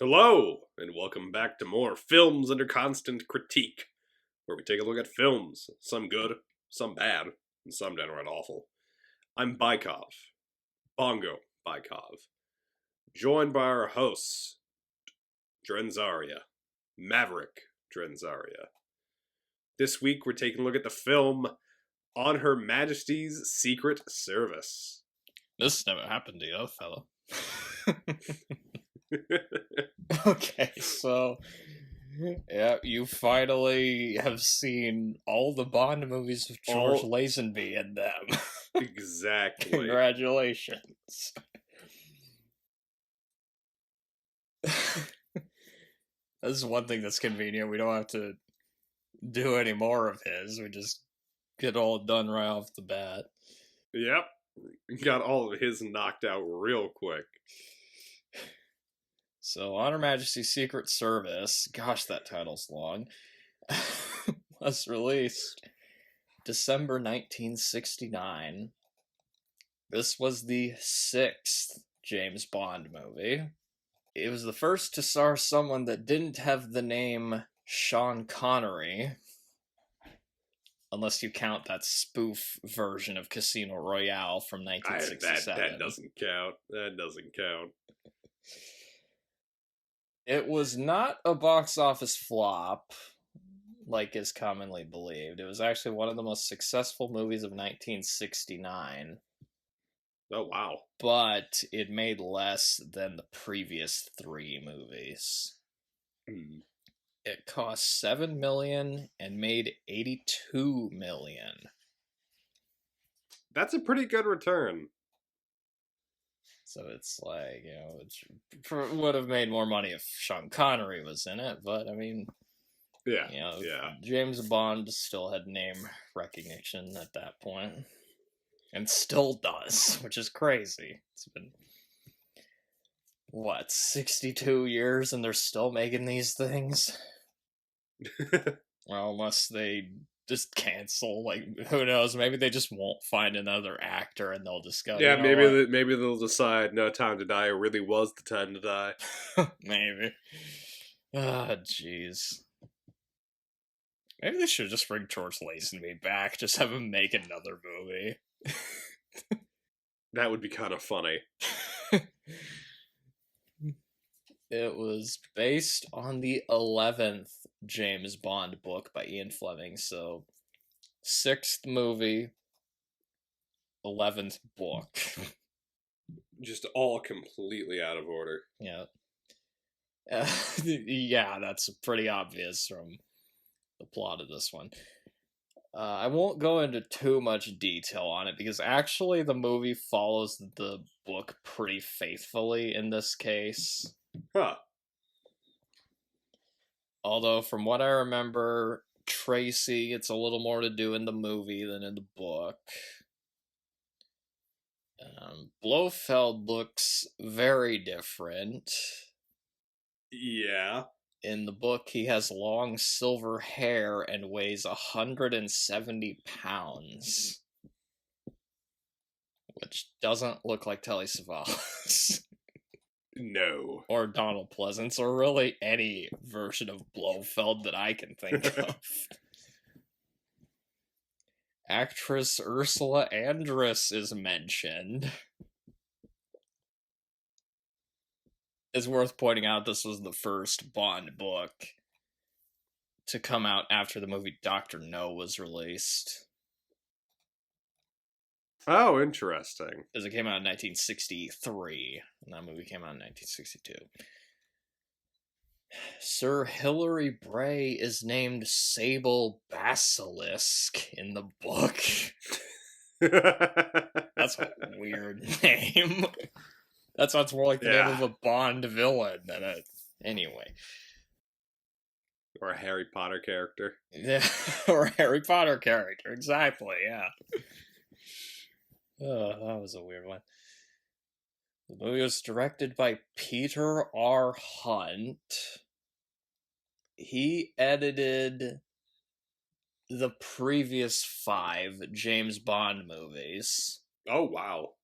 Hello, and welcome back to more Films Under Constant Critique, where we take a look at films, some good, some bad, and some downright awful. I'm Baikov, Bongo Baikov, joined by our hosts, Dren Zaria, Maverick Dren Zaria. This week we're taking a look at the film On Her Majesty's Secret Service. This never happened to you, fella. Okay, so yeah, you finally have seen all the Bond movies with George Lazenby in them. Exactly. Congratulations. This is one thing that's convenient. We don't have to do any more of his. We just get all done right off the bat. Yep. Got all of his knocked out real quick. So, On Her Majesty's Secret Service, gosh, that title's long, was released December 1969. This was the 6th James Bond movie. It was the first to star someone that didn't have the name Sean Connery, unless you count that spoof version of Casino Royale from 1967. That doesn't count. That doesn't count. It was not a box office flop, like is commonly believed. It was actually one of the most successful movies of 1969. Oh, wow. But it made less than the previous 3 movies. It cost $7 million and made $82 million. That's a pretty good return. So it's like, it would have made more money if Sean Connery was in it, but I mean, yeah. James Bond still had name recognition at that point, and still does, which is crazy. It's been 62 years, and they're still making these things. Well, unless they just cancel, like, who knows? Maybe they just won't find another actor, and they'll just go. Yeah, maybe they'll decide No Time to Die really was the time to die. Maybe. Ah, jeez. Maybe they should just bring George Lazenby back. Just have him make another movie. That would be kind of funny. It was based on the 11th James Bond book by Ian Fleming, so 6th movie, 11th book. Just all completely out of order. Yeah. Yeah, that's pretty obvious from the plot of this one. I won't go into too much detail on it, because actually the movie follows the book pretty faithfully in this case. Huh. Although, from what I remember, Tracy gets a little more to do in the movie than in the book. Blofeld looks very different. Yeah. In the book, he has long silver hair and weighs 170 pounds. Which doesn't look like Telly Savalas. No. Or Donald Pleasance, or really any version of Blofeld that I can think of. Actress Ursula Andress is mentioned. It's worth pointing out this was the first Bond book to come out after the movie Dr. No was released. Oh, interesting. Because it came out in 1963, and that movie came out in 1962. Sir Hilary Bray is named Sable Basilisk in the book. That's a weird name. That sounds more like the name of a Bond villain than anyway. Or a Harry Potter character. Yeah, or a Harry Potter character, exactly, yeah. Oh, that was a weird one. The movie was directed by Peter R. Hunt. He edited the previous 5 James Bond movies. Oh, wow.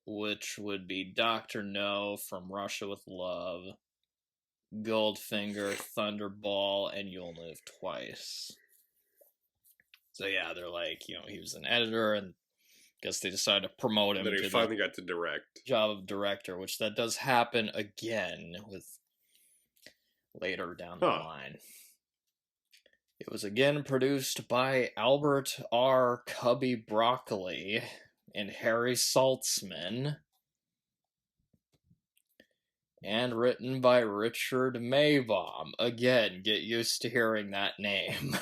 which would be Dr. No, From Russia with Love, Goldfinger, Thunderball, and You'll Live Twice. So yeah, they're like, he was an editor, and guess they decided to promote him Then he to finally got to direct. job of director, which that does happen again with later down the line. It was again produced by Albert R. Cubby Broccoli and Harry Saltzman, and written by Richard Maybaum. Again, get used to hearing that name.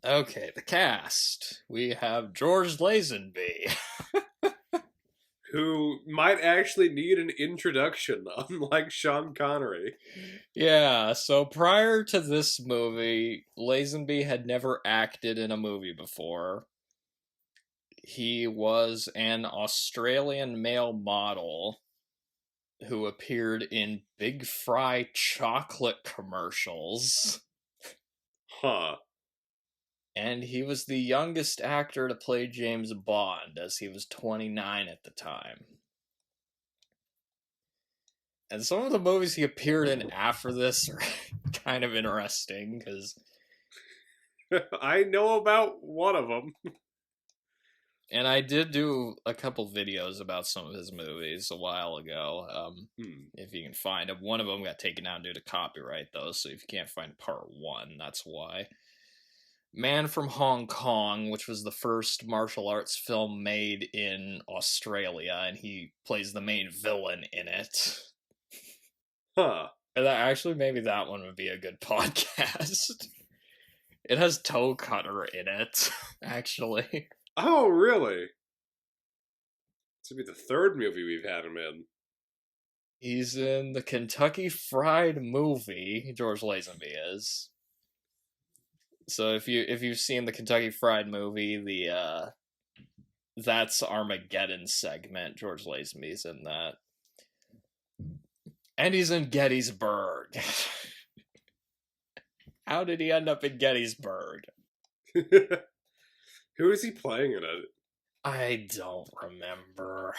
Okay, the cast. We have George Lazenby. Who might actually need an introduction, unlike Sean Connery. Yeah, so prior to this movie, Lazenby had never acted in a movie before. He was an Australian male model who appeared in Big Fry chocolate commercials. Huh. And he was the youngest actor to play James Bond, as he was 29 at the time. And some of the movies he appeared in after this are kind of interesting, because... I know about one of them. And I did do a couple videos about some of his movies a while ago, if you can find them. One of them got taken down due to copyright, though, so if you can't find part 1, that's why. Man from Hong Kong, which was the first martial arts film made in Australia, and he plays the main villain in it. Huh. And actually, maybe that one would be a good podcast. It has Toe Cutter in it, actually. Oh, really? This would be the third movie we've had him in. He's in the Kentucky Fried Movie, George Lazenby is. So if you've seen the Kentucky Fried Movie, the That's Armageddon segment, George Lazenby's in that. And he's in Gettysburg. How did he end up in Gettysburg? Who is he playing in it? I don't remember.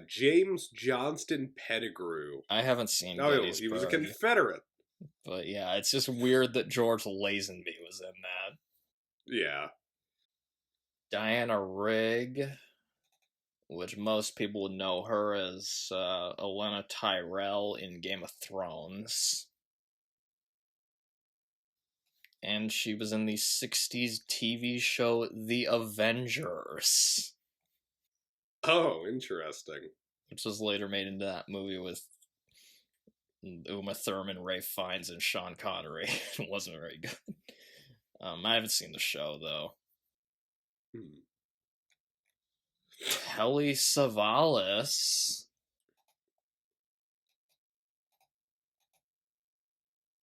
James Johnston Pettigrew. I haven't seen Gettysburg. He was a Confederate. But yeah, it's just weird that George Lazenby was in that. Yeah. Diana Rigg, which most people would know her as Olenna Tyrell in Game of Thrones. And she was in the 60s TV show The Avengers. Oh, interesting. Which was later made into that movie with Uma Thurman, Ralph Fiennes, and Sean Connery. It wasn't very good. I haven't seen the show, though. Telly Savalas.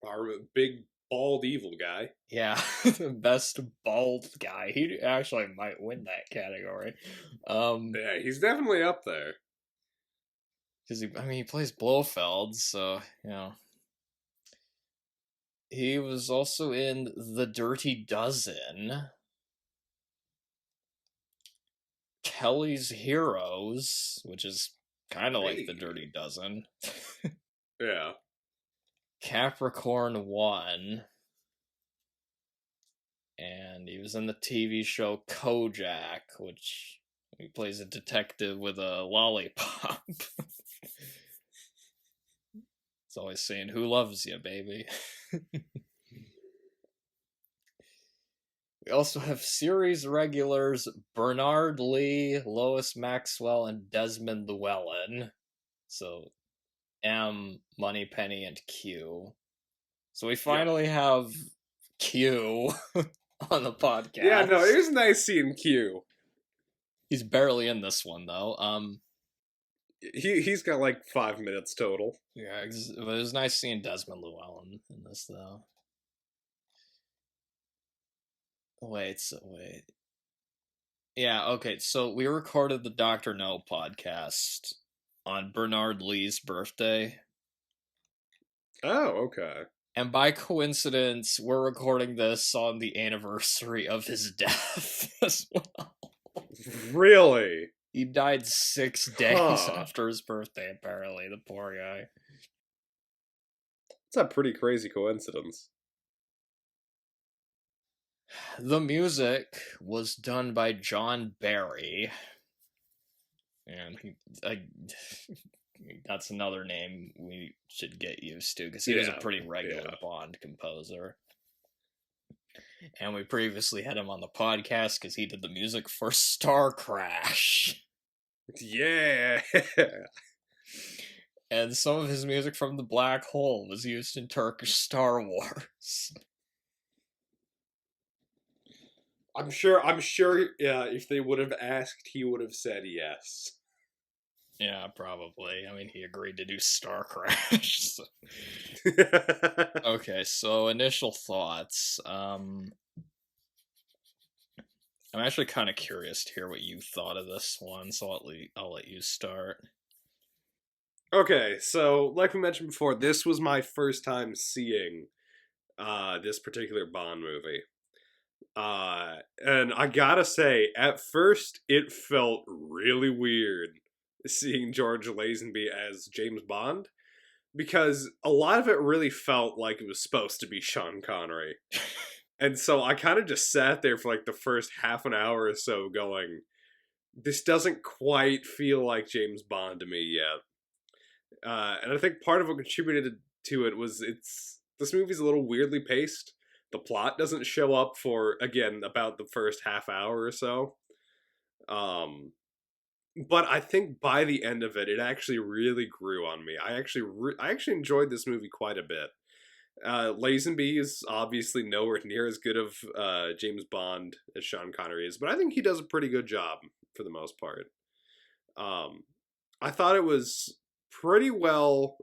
Our big, bald, evil guy. Yeah, the best bald guy. He actually might win that category. Yeah, he's definitely up there. Because he plays Blofeld, so, He was also in The Dirty Dozen, Kelly's Heroes, which is kind of like The Dirty Dozen. Yeah. Capricorn 1. And he was in the TV show Kojak, which he plays a detective with a lollipop. It's always saying, "Who loves you, baby?" We also have series regulars Bernard Lee, Lois Maxwell, and Desmond Llewellyn. So M, Moneypenny, and Q. So we finally have Q on the podcast. Yeah, no, it was nice seeing Q. He's barely in this one, though. He's got like 5 minutes total. Yeah, it was nice seeing Desmond Llewellyn in this, though. Wait. Yeah, okay, so we recorded the Dr. No podcast on Bernard Lee's birthday. Oh, okay. And by coincidence, we're recording this on the anniversary of his death as well. Really? He died 6 days after his birthday, apparently, the poor guy. It's a pretty crazy coincidence. The music was done by John Barry. And that's another name we should get used to, because he was a pretty regular Bond composer. And we previously had him on the podcast because he did the music for Star Crash. Yeah! And some of his music from The Black Hole was used in Turkish Star Wars. I'm sure if they would have asked, he would have said yes. Yeah, probably. I mean, he agreed to do Star Crash. So. Okay, so initial thoughts. I'm actually kind of curious to hear what you thought of this one, so I'll let you start. Okay, so like we mentioned before, this was my first time seeing this particular Bond movie. And I gotta say, at first, it felt really weird seeing George Lazenby as James Bond, because a lot of it really felt like it was supposed to be Sean Connery. And so I kind of just sat there for like the first half an hour or so going, this doesn't quite feel like James Bond to me yet. And I think part of what contributed to it was this movie's a little weirdly paced. The plot doesn't show up for, again, about the first half hour or so. But I think by the end of it, it actually really grew on me. I actually enjoyed this movie quite a bit. Lazenby is obviously nowhere near as good of James Bond as Sean Connery is, but I think he does a pretty good job for the most part. I thought it was pretty well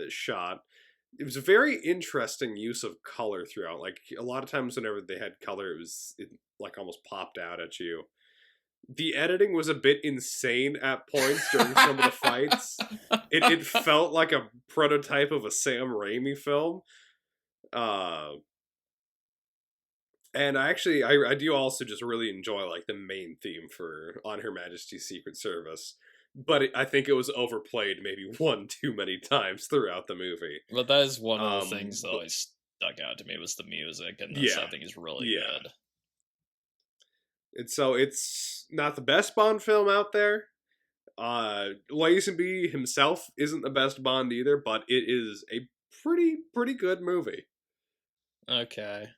shot. It was a very interesting use of color throughout. Like, a lot of times whenever they had color, it like almost popped out at you. The editing was a bit insane at points during some of the fights. It felt like a prototype of a Sam Raimi film. And I do also just really enjoy like the main theme for On Her Majesty's Secret Service. But I think it was overplayed maybe one too many times throughout the movie. But that is one of the things that always stuck out to me, was the music, and this I think is really good. And so it's not the best Bond film out there. Lazenby himself isn't the best Bond either, but it is a pretty good movie. Okay.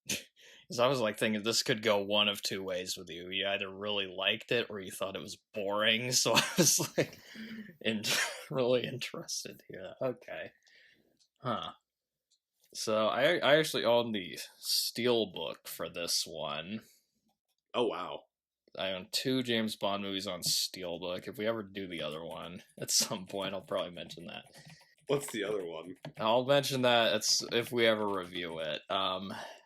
Because I was like thinking this could go one of two ways with you. You either really liked it or you thought it was boring. So I was like really interested here. Okay. Huh. So I actually own the Steelbook for this one. Oh, wow. I own 2 James Bond movies on Steelbook. If we ever do the other one at some point, I'll probably mention that. What's the other one? I'll mention that if we ever review it.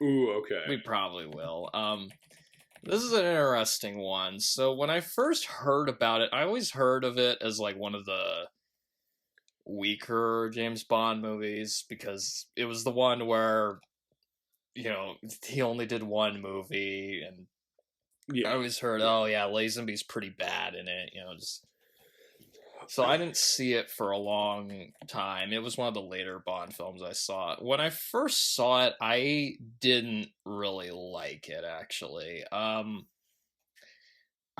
Ooh, okay. We probably will. This is an interesting one. So when I first heard about it, I always heard of it as like one of the weaker James Bond movies, because it was the one where, you know, he only did one movie, and I always heard, oh yeah, Lazenby's pretty bad in it, you know, just... So I didn't see it for a long time. It was one of the later Bond films I saw. When I first saw it, I didn't really like it, actually. I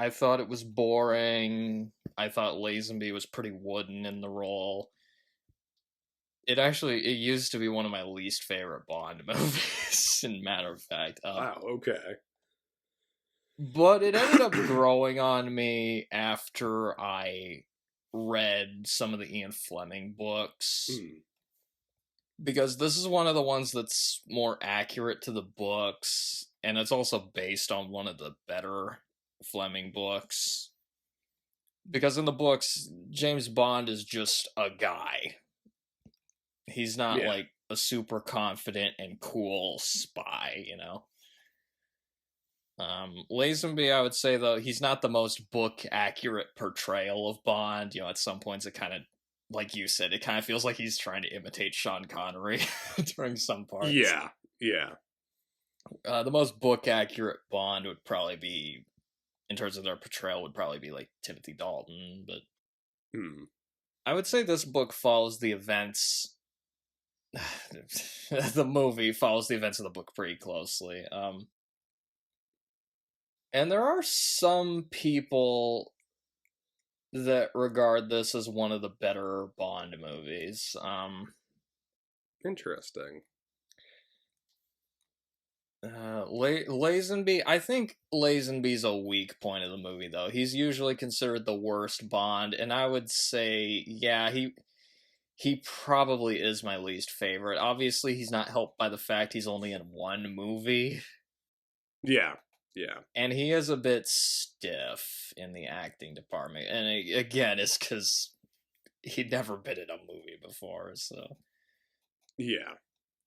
thought it was boring. I thought Lazenby was pretty wooden in the role. It used to be one of my least favorite Bond movies, in matter of fact. Wow, okay. But it ended up growing on me after I read some of the Ian Fleming books, because this is one of the ones that's more accurate to the books, and it's also based on one of the better Fleming books, because in the books James Bond is just a guy. He's not like a super confident and cool spy, you know. Lazenby, I would say, though, he's not the most book-accurate portrayal of Bond. You know, at some points it kind of, like you said, it kind of feels like he's trying to imitate Sean Connery during some parts. Yeah. The most book accurate Bond would probably be, in terms of their portrayal, would probably be like Timothy Dalton, but I would say this book follows the events. The movie follows the events of the book pretty closely. And there are some people that regard this as one of the better Bond movies. Interesting. Lazenby, I think Lazenby's a weak point of the movie, though. He's usually considered the worst Bond, and I would say, yeah, he probably is my least favorite. Obviously, he's not helped by the fact he's only in one movie. Yeah, yeah. And he is a bit stiff in the acting department. And again, it's because he'd never been in a movie before, so. Yeah.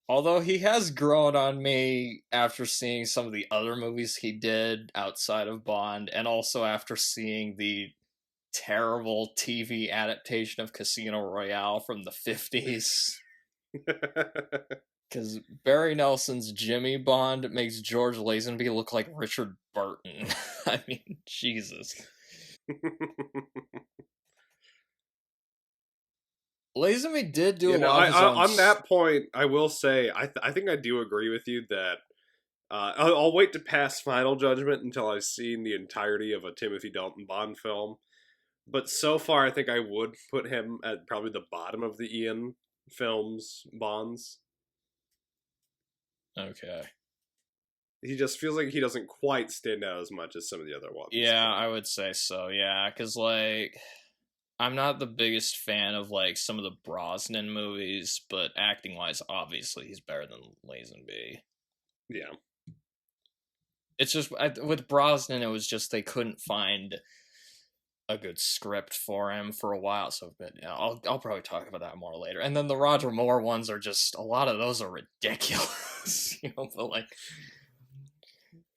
Although he has grown on me after seeing some of the other movies he did outside of Bond, and also after seeing the terrible TV adaptation of Casino Royale from the 50s. Because Barry Nelson's Jimmy Bond makes George Lazenby look like Richard Burton. I mean, Jesus. Lazenby did do a lot of his own... On that point, I will say, I think I do agree with you that I'll wait to pass final judgment until I've seen the entirety of a Timothy Dalton Bond film. But so far, I think I would put him at probably the bottom of the Ian films Bonds. Okay. He just feels like he doesn't quite stand out as much as some of the other ones. Yeah, I would say so, yeah. Because, like, I'm not the biggest fan of, like, some of the Brosnan movies, but acting-wise, obviously, he's better than Lazenby. Yeah. It's just, with Brosnan, it was just they couldn't find a good script for him for a while, so but I'll probably talk about that more later. And then the Roger Moore ones are just, a lot of those are ridiculous, you know,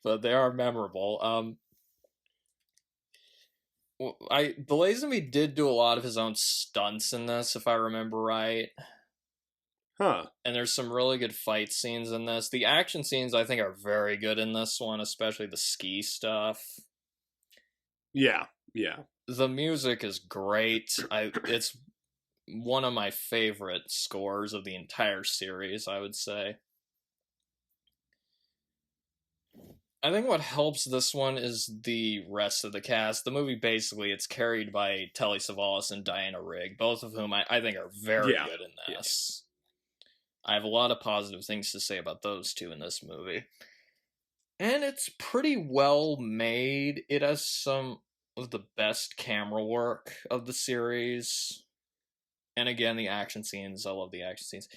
but they are memorable. The Lazenby did do a lot of his own stunts in this, if I remember right. Huh. And there's some really good fight scenes in this. The action scenes, I think, are very good in this one, especially the ski stuff. Yeah, yeah. The music is great. It's one of my favorite scores of the entire series, I would say. I think what helps this one is the rest of the cast. The movie, basically, it's carried by Telly Savalas and Diana Rigg, both of whom I think are very good in this. I have a lot of positive things to say about those two in this movie. And it's pretty well made. It has some of the best camera work of the series. And again, the action scenes. I love the action scenes.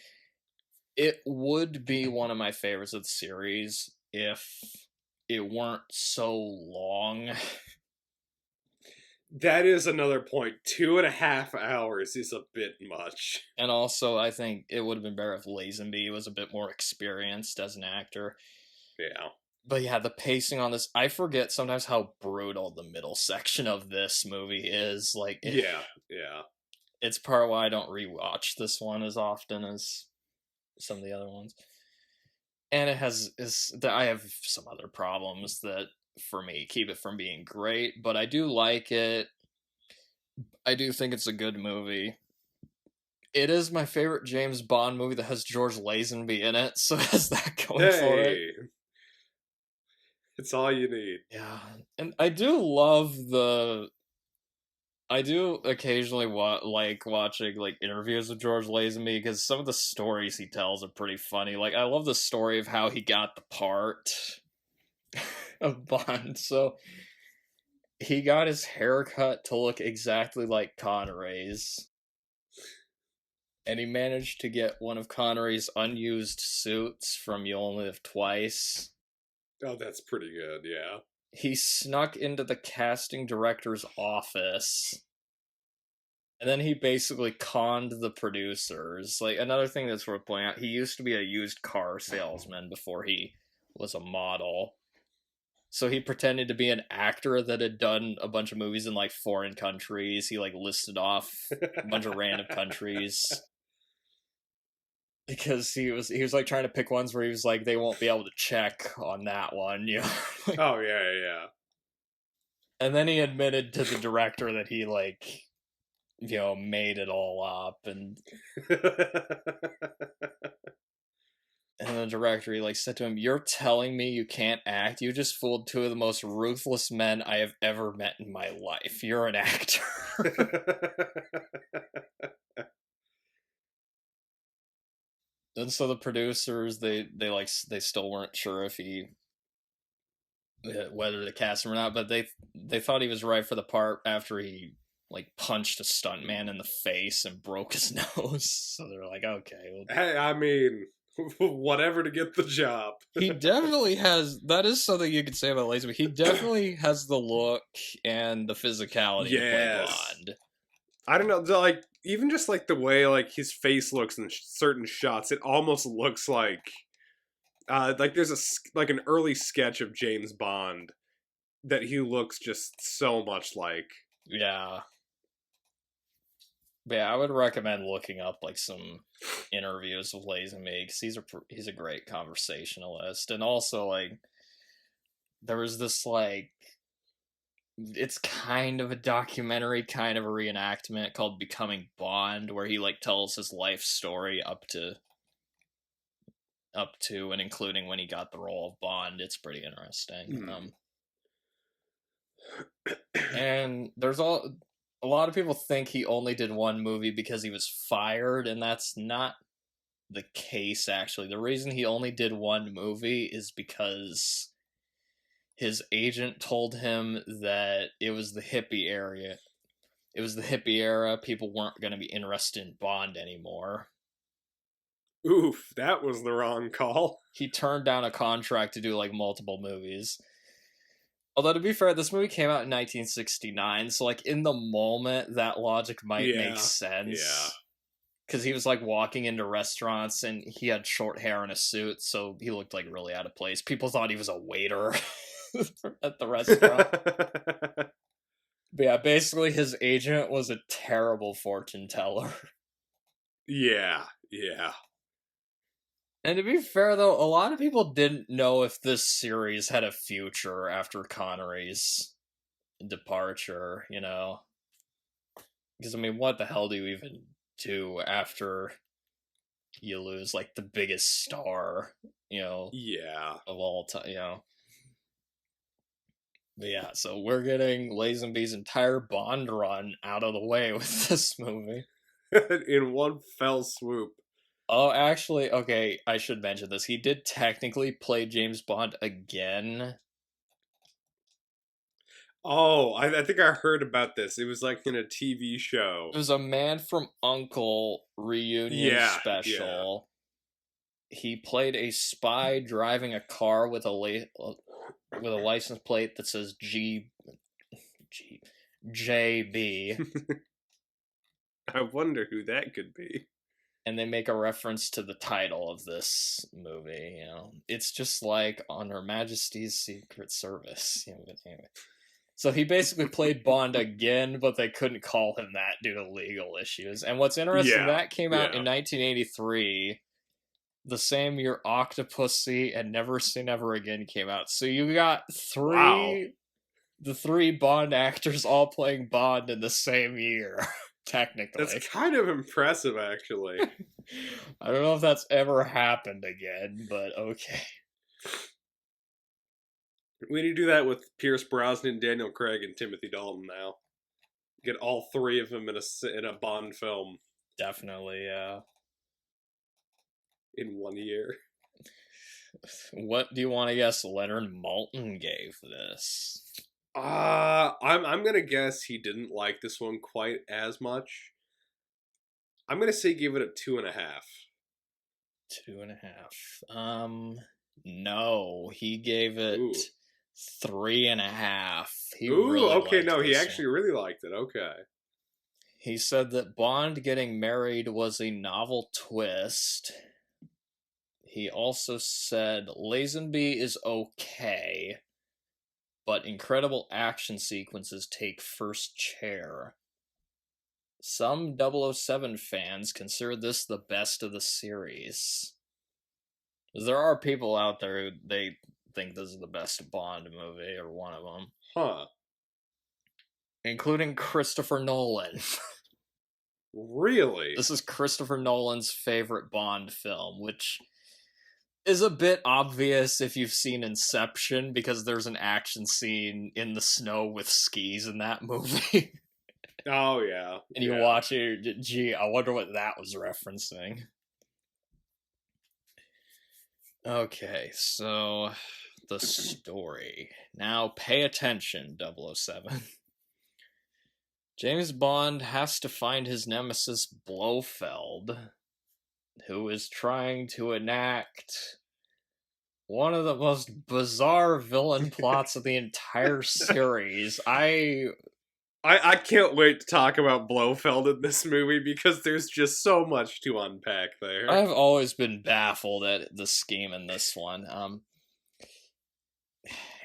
It would be one of my favorites of the series if it weren't so long. That is another point. 2.5 hours is a bit much. And also, I think it would have been better if Lazenby was a bit more experienced as an actor. Yeah. But yeah, the pacing on this, I forget sometimes how brutal the middle section of this movie is. Like, yeah. It's part of why I don't rewatch this one as often as some of the other ones. And I have some other problems that, for me, keep it from being great, but I do like it. I do think it's a good movie. It is my favorite James Bond movie that has George Lazenby in it, so it has that going for it. It's all you need. Yeah, and I do occasionally like watching like interviews with George Lazenby because some of the stories he tells are pretty funny. Like, I love the story of how he got the part of Bond. So he got his haircut to look exactly like Connery's, and he managed to get one of Connery's unused suits from You Only Live Twice. Oh, that's pretty good, yeah. He snuck into the casting director's office, and then he basically conned the producers. Like, another thing that's worth pointing out, he used to be a used car salesman before he was a model. So he pretended to be an actor that had done a bunch of movies in, like, foreign countries. He, like, listed off a bunch of random countries. because he was like trying to pick ones where he was like they won't be able to check on that one, you know. Oh yeah, And then he admitted to the director that he like made it all up, yeah. and the director he like said to him, "You're telling me you can't act? You just fooled two of the most ruthless men I have ever met in my life. You're an actor." And so the producers they still weren't sure if he whether to cast him or not, but they thought he was right for the part after he like punched a stuntman in the face and broke his nose. So they're like, okay, well, Hey, I mean, whatever to get the job. he definitely has. That is something you could say about Lazenby. He definitely has the look and the physicality to play Yes. Bond. I don't know, like even just like the way like his face looks in certain shots, it almost looks like there's like an early sketch of James Bond that he looks just so much like. Yeah. But yeah, I would recommend looking up like some interviews with Lazenby because he's a great conversationalist, and also like there was this like it's kind of a documentary, kind of a reenactment called Becoming Bond, where he like tells his life story up to and including when he got the role of Bond. It's pretty interesting. And there's a lot of people think he only did one movie because he was fired, and that's not the case actually. The reason he only did one movie is because his agent told him that it was the hippie area. It was the hippie era. People weren't going to be interested in Bond anymore. Oof, that was the wrong call. He turned down a contract to do like multiple movies. Although to be fair, this movie came out in 1969, so like in the moment that logic might make sense. Yeah. Because he was like walking into restaurants and he had short hair and a suit, so he looked like really out of place. People thought he was a waiter at the restaurant. But yeah, basically his agent was a terrible fortune teller. Yeah. And to be fair though, a lot of people didn't know if this series had a future after Connery's departure, you know? Because I mean, what the hell do you even do after you lose like the biggest star, Yeah. of all time, But yeah, so we're getting Lazenby's entire Bond run out of the way with this movie. In one fell swoop. Oh, actually, okay, I should mention this. He did technically play James Bond again. Oh, I think I heard about this. It was like in a TV show. It was a Man from U.N.C.L.E. reunion special. Yeah. He played a spy driving a car with a license plate that says JB. I wonder who that could be. And they make a reference to the title of this movie, It's just like on Her Majesty's Secret Service, but anyway. So he basically played Bond again, but they couldn't call him that due to legal issues. And what's interesting, that came out in 1983, the same year Octopussy and Never Say Never Again came out. So you got the three Bond actors all playing Bond in the same year. Technically. That's kind of impressive, actually. I don't know if that's ever happened again, but okay. We need to do that with Pierce Brosnan, Daniel Craig, and Timothy Dalton now. Get all three of them in a Bond film. Definitely, yeah. In 1 year. What do you want to guess Leonard Maltin gave this? I'm gonna guess he didn't like this one quite as much. I'm gonna say give it a 2.5. 2.5. No, he gave it 3.5. He he actually really liked it. Okay. He said that Bond getting married was a novel twist. He also said Lazenby is okay, but incredible action sequences take first chair. Some 007 fans consider this the best of the series. There are people out there who they think this is the best Bond movie, or one of them. Huh. Including Christopher Nolan. Really? This is Christopher Nolan's favorite Bond film, which is a bit obvious if you've seen Inception, because there's an action scene in the snow with skis in that movie. Oh, yeah. And you watch it, gee, I wonder what that was referencing. Okay, so the story. Now pay attention, 007. James Bond has to find his nemesis Blofeld, who is trying to enact one of the most bizarre villain plots of the entire series. I can't wait to talk about Blofeld in this movie, because there's just so much to unpack there. I've always been baffled at the scheme in this one.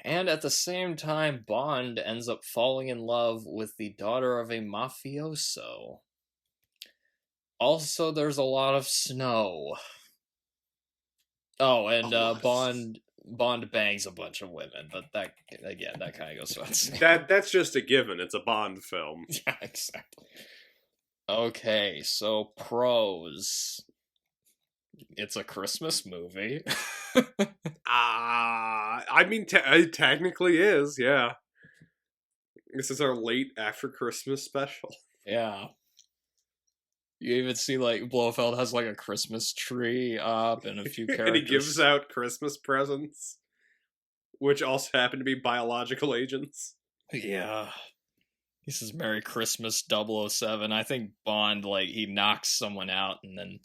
And at the same time, Bond ends up falling in love with the daughter of a mafioso. Also, there's a lot of snow. Oh, and Bond bangs a bunch of women, but that kind of goes without saying. That's just a given. It's a Bond film. Yeah, exactly. Okay, so pros. It's a Christmas movie. I mean, it technically is, yeah. This is our late after Christmas special. Yeah. You even see, like, Blofeld has, like, a Christmas tree up and a few characters. And he gives out Christmas presents, which also happen to be biological agents. Yeah. He says, Merry Christmas, 007. I think Bond, like, he knocks someone out and then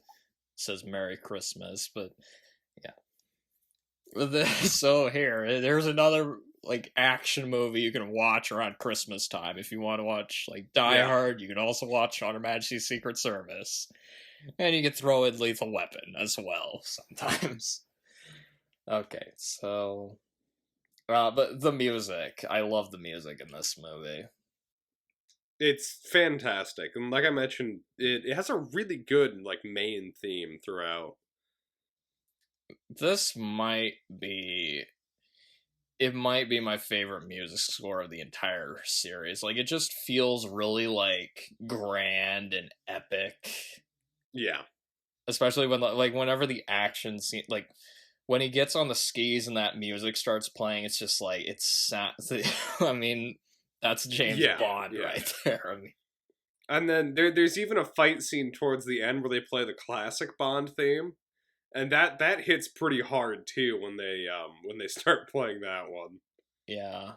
says Merry Christmas, but, yeah. So here, there's another, like, action movie you can watch around Christmas time. If you want to watch, like, Die Hard, you can also watch On Her Majesty's Secret Service. And you can throw in Lethal Weapon as well, sometimes. Okay, so... but the music. I love the music in this movie. It's fantastic. And like I mentioned, it has a really good, like, main theme throughout. This might be... It might be my favorite music score of the entire series. Like, it just feels really, like, grand and epic. Yeah. Especially when, like, whenever the action scene, like, when he gets on the skis and that music starts playing, it's just like, it's, I mean, that's James Bond right there. I mean, and then there's even a fight scene towards the end where they play the classic Bond theme. And that hits pretty hard too when they start playing that one. Yeah.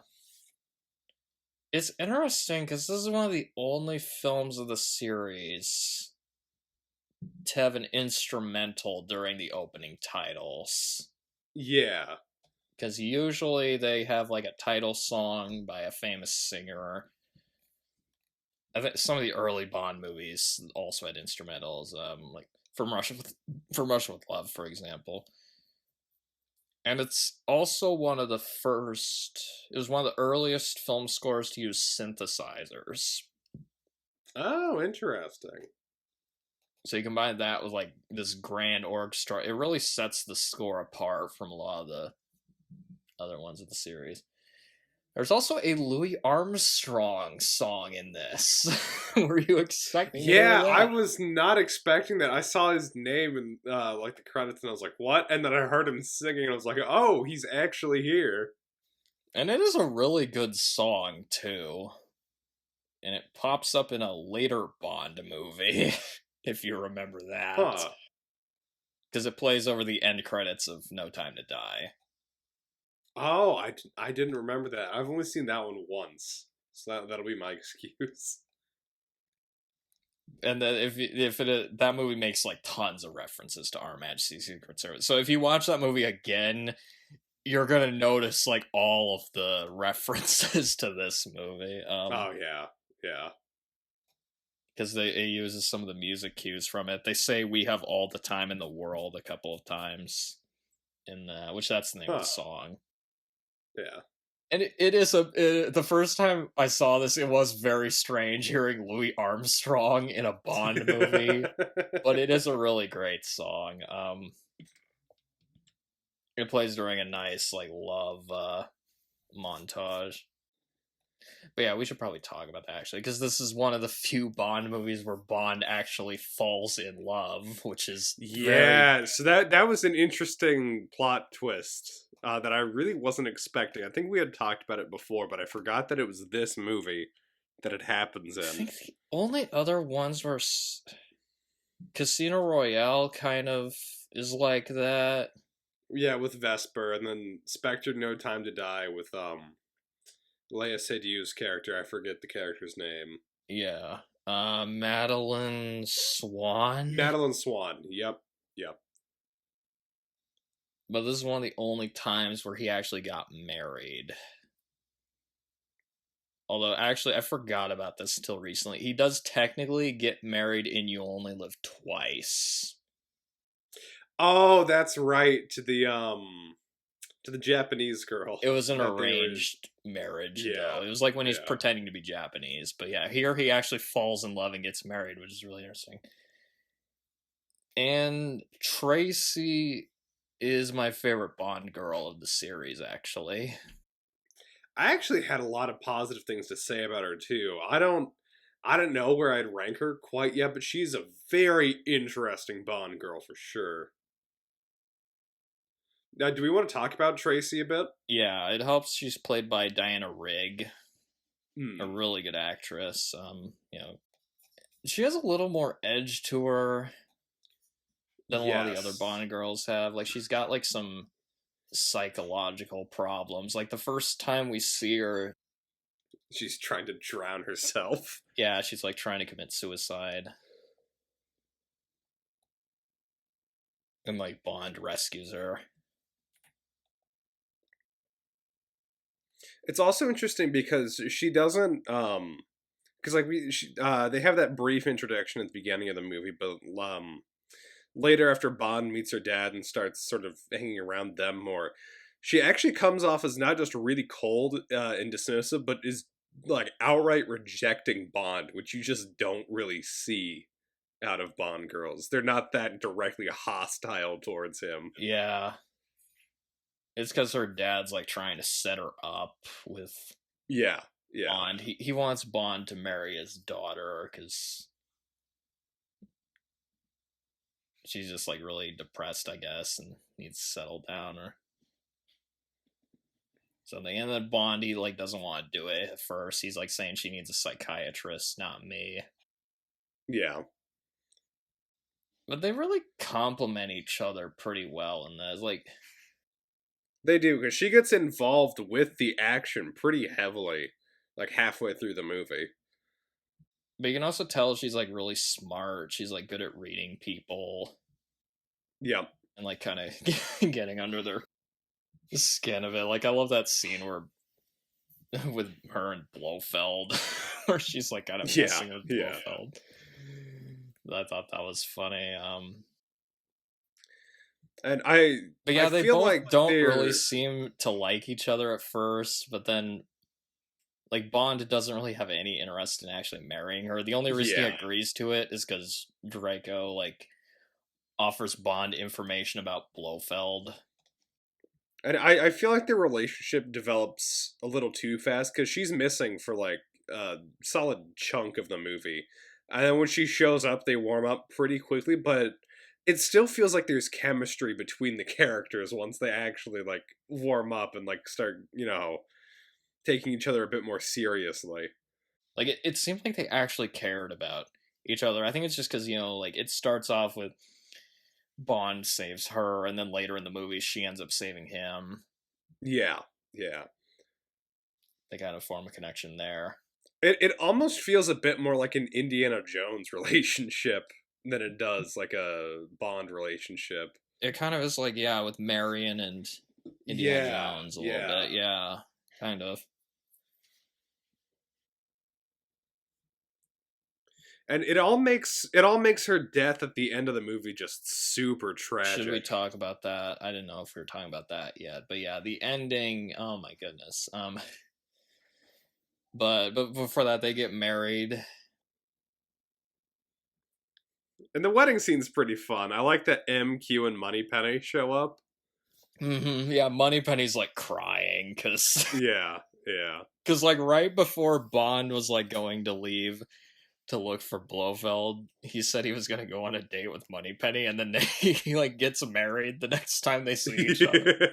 It's interesting because this is one of the only films of the series to have an instrumental during the opening titles. Yeah. Because usually they have like a title song by a famous singer. I think some of the early Bond movies also had instrumentals, like From Russia with Love, for example. And it's also one of the first... It was one of the earliest film scores to use synthesizers. Oh, interesting. So you combine that with, like, this grand orchestra. It really sets the score apart from a lot of the other ones of the series. There's also a Louis Armstrong song in this. Were you expecting that? Yeah, I was not expecting that. I saw his name in like the credits and I was like, what? And then I heard him singing and I was like, oh, he's actually here. And it is a really good song, too. And it pops up in a later Bond movie, if you remember that. Because it plays over the end credits of No Time to Die. Oh, I didn't remember that. I've only seen that one once, so that'll be my excuse. And then that movie makes like tons of references to Our Majesty's Secret Service. So if you watch that movie again, you're gonna notice like all of the references to this movie. Oh yeah. Because it uses some of the music cues from it. They say "We Have All the Time in the World" a couple of times, in which that's the name of the song. Yeah. And the first time I saw this, it was very strange hearing Louis Armstrong in a Bond movie, but it is a really great song. It plays during a nice like love montage. But yeah, we should probably talk about that actually, because this is one of the few Bond movies where Bond actually falls in love, which is Yeah, so that was an interesting plot twist that I really wasn't expecting. I think we had talked about it before, but I forgot that it was this movie that it happens I in. think the only other ones were Casino Royale kind of is like that. Yeah, with Vesper, and then Spectre No Time to Die with Leia Seydoux' character. I forget the character's name. Yeah. Madeline Swan. Madeline Swan. Yep. Yep. But this is one of the only times where he actually got married. Although, actually, I forgot about this until recently. He does technically get married in You Only Live Twice. Oh, that's right. To the Japanese girl. It was an arranged marriage, Yeah, though. It was like when he's yeah. pretending to be Japanese. But yeah, here he actually falls in love and gets married, which is really interesting. And Tracy is my favorite Bond girl of the series, actually. I actually had a lot of positive things to say about her too. I don't know where I'd rank her quite yet, but she's a very interesting Bond girl for sure. Now, do we want to talk about Tracy a bit? Yeah, it helps she's played by Diana Rigg, Hmm. a really good actress. You know, she has a little more edge to her than a lot of the other Bond girls have. Like, she's got like some psychological problems. Like, the first time we see her, She's trying to drown herself. yeah, she's like trying to commit suicide. And like Bond rescues her. It's also interesting because she doesn't because they have that brief introduction at the beginning of the movie, but later after Bond meets her dad and starts sort of hanging around them more, she actually comes off as not just really cold and dismissive, but is like outright rejecting Bond, which you just don't really see out of Bond girls. They're not that directly hostile towards him. Yeah. It's because her dad's like trying to set her up with Yeah, yeah. Bond. He wants Bond to marry his daughter because she's just like really depressed, I guess, and needs to settle down or something. And then Bond, he like doesn't want to do it at first. He's like saying she needs a psychiatrist, not me. Yeah. But they really complement each other pretty well in this. Like, they do, because she gets involved with the action pretty heavily, like halfway through the movie. but you can also tell she's like really smart. She's like good at reading people. Yep. And like kind of getting under their skin of it. Like, I love that scene where with her and Blofeld, where she's like kind of messing with Blofeld. I thought that was funny. And but yeah, they feel both like don't really seem to like each other at first, but then like Bond doesn't really have any interest in actually marrying her. The only reason he agrees to it is because Draco like offers Bond information about Blofeld. And I feel like their relationship develops a little too fast, because she's missing for like a solid chunk of the movie. And then when she shows up, they warm up pretty quickly, but it still feels like there's chemistry between the characters once they actually like warm up and like start, taking each other a bit more seriously. Like, it seemed like they actually cared about each other. I think it's just because, like, it starts off with Bond saves her, and then later in the movie, she ends up saving him. Yeah, yeah. They kind of form a connection there. It almost feels a bit more like an Indiana Jones relationship than it does like a Bond relationship. It kind of is like, yeah, with Marion and Indiana Jones a little bit. Yeah, kind of. And it all makes her death at the end of the movie just super tragic. Should we talk about that? I didn't know if we were talking about that yet, but yeah, the ending. Oh my goodness. But before that, they get married. And the wedding scene's pretty fun. I like that MQ and Moneypenny show up. Yeah, Moneypenny's like crying because Yeah. like right before Bond was like going to leave to look for Blofeld, he said he was gonna go on a date with Moneypenny, and then he like gets married the next time they see each other.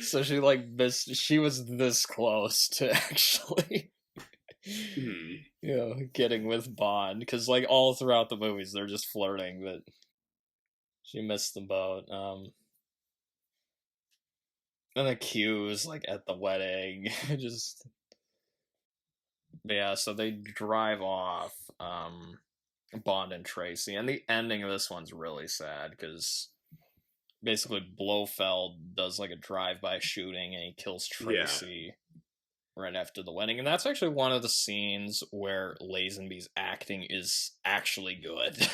So she like missed. She was this close to actually, getting with Bond, because like all throughout the movies they're just flirting, but she missed the boat. And the Q is like at the wedding, just yeah. So they drive off, Bond and Tracy, and the ending of this one's really sad because basically Blofeld does like a drive-by shooting and he kills Tracy right after the wedding. And that's actually one of the scenes where Lazenby's acting is actually good.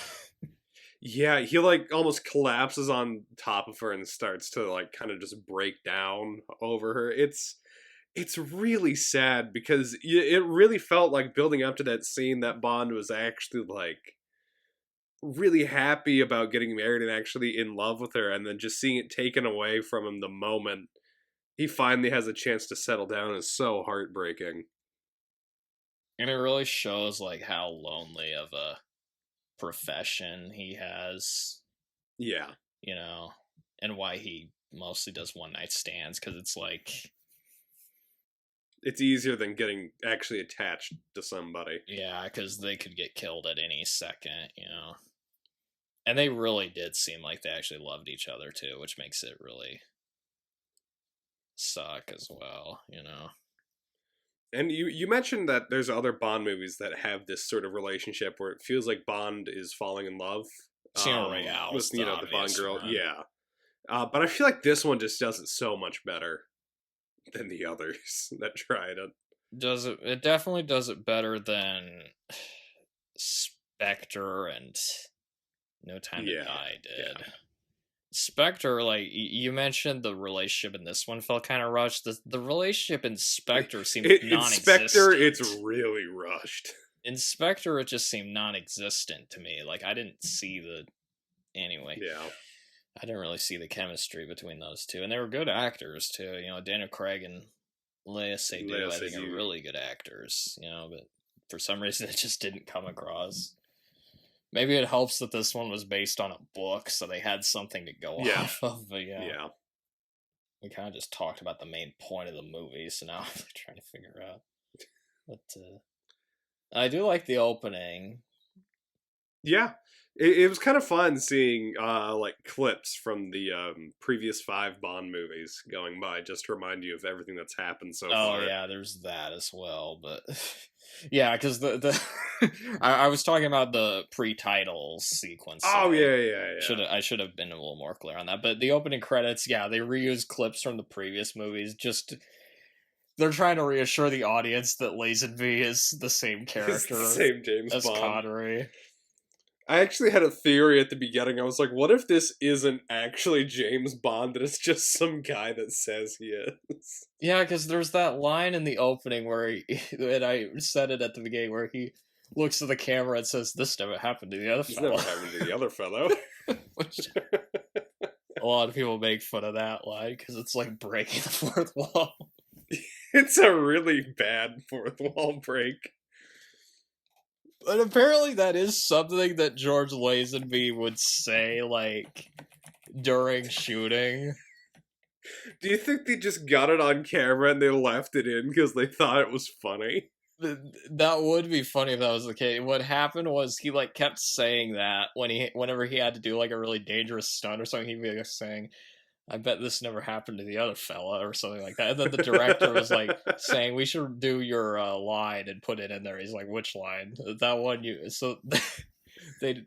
Yeah, he like almost collapses on top of her and starts to like kind of just break down over her. It's really sad because it really felt like building up to that scene that Bond was actually like really happy about getting married and actually in love with her, and then just seeing it taken away from him the moment he finally has a chance to settle down is so heartbreaking. And it really shows like how lonely of a profession he has, Yeah. and why he mostly does one night stands, because it's like, it's easier than getting actually attached to somebody. yeah, because they could get killed at any second. And they really did seem like they actually loved each other too, which makes it really suck as well. And you mentioned that there's other Bond movies that have this sort of relationship where it feels like Bond is falling in love. Royale with the Bond girl. one. Yeah. But I feel like this one just does it so much better than the others that tried it. It definitely does it better than Spectre and No Time to Die did. Yeah. Spectre, like you mentioned, the relationship in this one felt kind of rushed. The relationship in Spectre seemed non-existent. In Spectre, it's really rushed. In Spectre, it just seemed non-existent to me. Like I didn't see anyway. Yeah. I didn't really see the chemistry between those two, and they were good actors too. Daniel Craig and Lea Seydoux, I think, are really good actors. But for some reason, it just didn't come across. Maybe it helps that this one was based on a book, so they had something to go off of. But yeah, we kind of just talked about the main point of the movie, so now I'm trying to figure out. But I do like the opening. Yeah. It was kind of fun seeing like clips from the previous 5 Bond movies going by, just to remind you of everything that's happened so far. Oh yeah, there's that as well. But yeah, because the I was talking about the pre-titles sequence. Oh yeah. I should have been a little more clear on that. But the opening credits, yeah, they reuse clips from the previous movies. They're trying to reassure the audience that Lazenby is the same character, the same James as Bond. Connery. I actually had a theory at the beginning. I was like, what if this isn't actually James Bond, and it's just some guy that says he is? Yeah, because there's that line in the opening where and I said it at the beginning, where he looks at the camera and says, "This never happened to the other fellow." This never happened to the other fellow. Which, a lot of people make fun of that line, because it's like breaking the fourth wall. It's a really bad fourth wall break. But apparently that is something that George Lazenby would say, like, during shooting. Do you think they just got it on camera and they left it in because they thought it was funny? That would be funny if that was the case. What happened was he, like, kept saying that whenever he had to do, like, a really dangerous stunt or something, he'd be like, saying, "I bet this never happened to the other fella," or something like that. And then the director was like saying, "We should do your line and put it in there." He's like, "Which line?" "That one you." So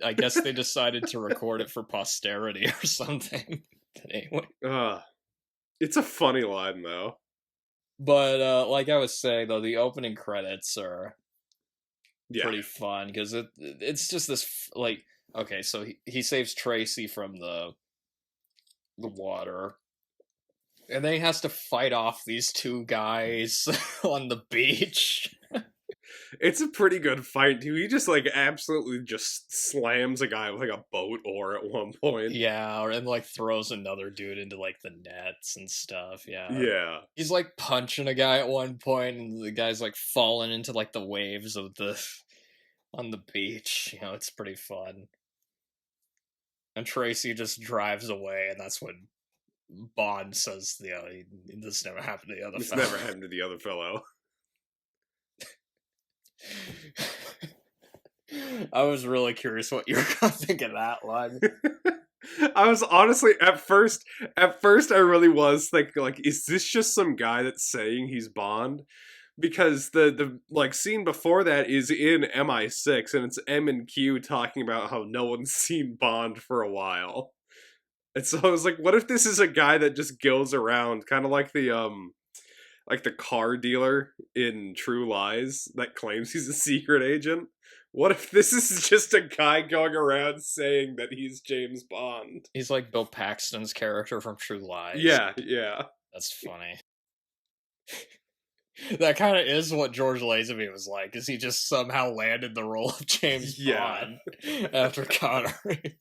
I guess they decided to record it for posterity or something. But anyway, it's a funny line though. But like I was saying though, the opening credits are Yeah. pretty fun because it's just this like okay, so he saves Tracy from the water, and then he has to fight off these two guys on the beach. It's a pretty good fight, too. He just, like, absolutely just slams a guy with, like, a boat oar at one point. Yeah, and like throws another dude into like the nets and stuff. Yeah. Yeah. He's like punching a guy at one point, and the guy's like falling into like the waves of the on the beach. You know, it's pretty fun. And Tracy just drives away, and that's when Bond says, "You know, this never happened to the other This fellow." never happened to the other fellow. I was really curious what you were gonna think of that line. I was honestly at first I really was thinking, like, is this just some guy that's saying he's Bond? Because the like scene before that is in MI6, and it's M and Q talking about how no one's seen Bond for a while. And so I was like, what if this is a guy that just goes around, kind of like the car dealer in True Lies that claims he's a secret agent? What if this is just a guy going around saying that he's James Bond? He's like Bill Paxton's character from True Lies. Yeah, yeah. That's funny. That kind of is what George Lazenby was like, is he just somehow landed the role of James Bond after Connery.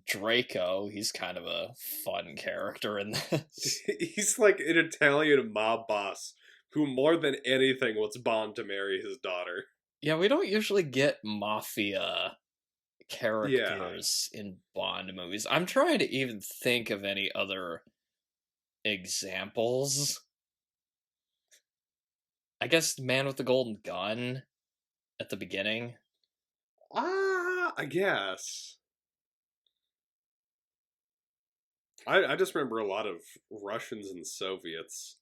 Draco, he's kind of a fun character in this. He's like an Italian mob boss who more than anything wants Bond to marry his daughter. Yeah, we don't usually get mafia characters in Bond movies. I'm trying to even think of any other examples. I guess Man with the Golden Gun at the beginning. I guess. I just remember a lot of Russians and Soviets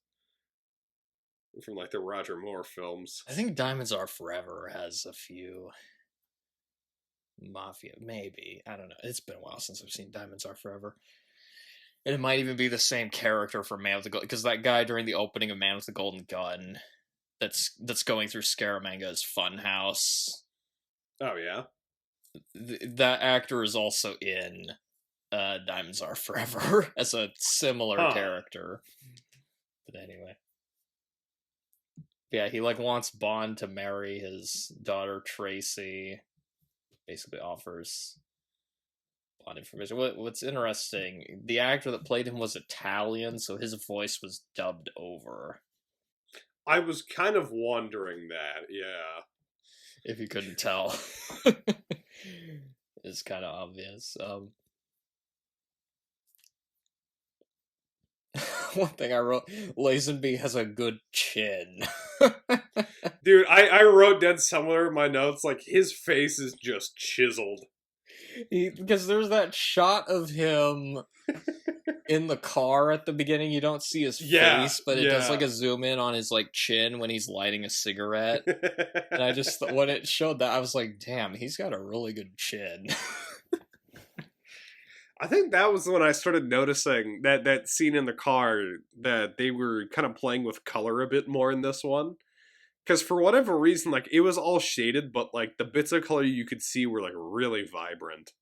from like the Roger Moore films. I think Diamonds Are Forever has a few mafia, maybe. I don't know. It's been a while since I've seen Diamonds Are Forever. And it might even be the same character from Man with the Golden, because that guy during the opening of Man with the Golden Gun that's going through Scaramanga's funhouse. Oh yeah. That actor is also in Diamonds Are Forever as a similar character. But anyway. Yeah, he like wants Bond to marry his daughter Tracy. Basically offers Bond information. What's interesting, the actor that played him was Italian, so his voice was dubbed over. I was kind of wondering that, yeah. If you couldn't tell. It's kind of obvious. One thing I wrote, Lazenby has a good chin. Dude, I wrote down somewhere in my notes, like, his face is just chiseled. Because there's that shot of him in the car at the beginning. You don't see his face, but it does like a zoom in on his like chin when he's lighting a cigarette. And I just, when it showed that, I was like, damn, he's got a really good chin. I think that was when I started noticing that scene in the car, that they were kind of playing with color a bit more in this one. Because for whatever reason, like, it was all shaded, but like the bits of color you could see were like really vibrant.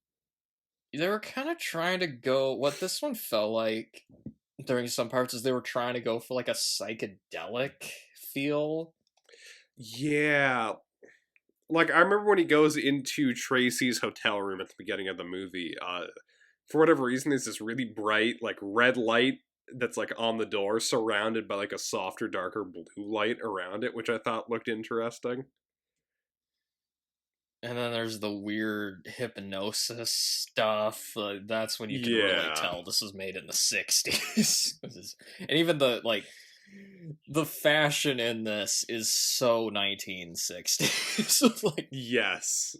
They were kind of trying to go, what this one felt like during some parts is they were trying to go for like a psychedelic feel. Yeah. Like, I remember when he goes into Tracy's hotel room at the beginning of the movie, for whatever reason, there's this really bright, like, red light that's, like, on the door, surrounded by, like, a softer, darker blue light around it, which I thought looked interesting. And then there's the weird hypnosis stuff. That's when you can really tell this was made in the 60s. And even the fashion in this is so 1960s. Like, yes.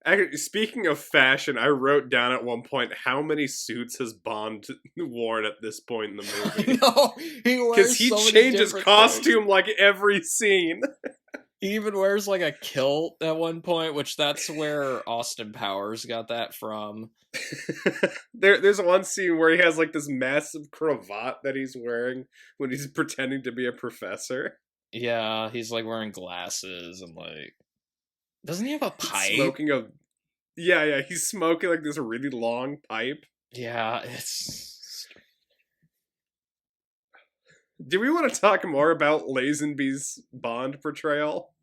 Actually, speaking of fashion, I wrote down at one point, how many suits has Bond worn at this point in the movie? No, he wears because he changes costume like every scene. He even wears like a kilt at one point, which that's where Austin Powers got that from. There's one scene where he has like this massive cravat that he's wearing when he's pretending to be a professor. Yeah, he's like wearing glasses and like, doesn't he have a pipe? Smoking a yeah, he's smoking like this really long pipe. Yeah, it's. Do we want to talk more about Lazenby's Bond portrayal?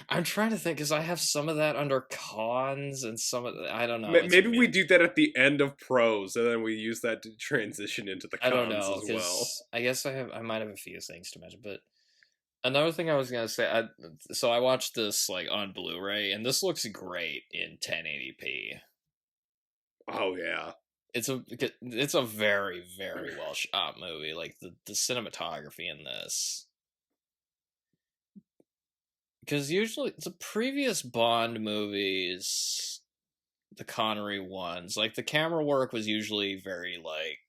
I'm trying to think because I have some of that under cons and some of I don't know. It's Maybe we weird. do that at the end of pros, and then we use that to transition into the I don't cons know as well. because I guess I might have a few things to mention, but another thing I was gonna say. So I watched this like on Blu-ray, and this looks great in 1080p. Oh yeah, It's a very very well shot movie. Like the cinematography in this. Because usually the previous Bond movies, the Connery ones, like the camera work was usually very like,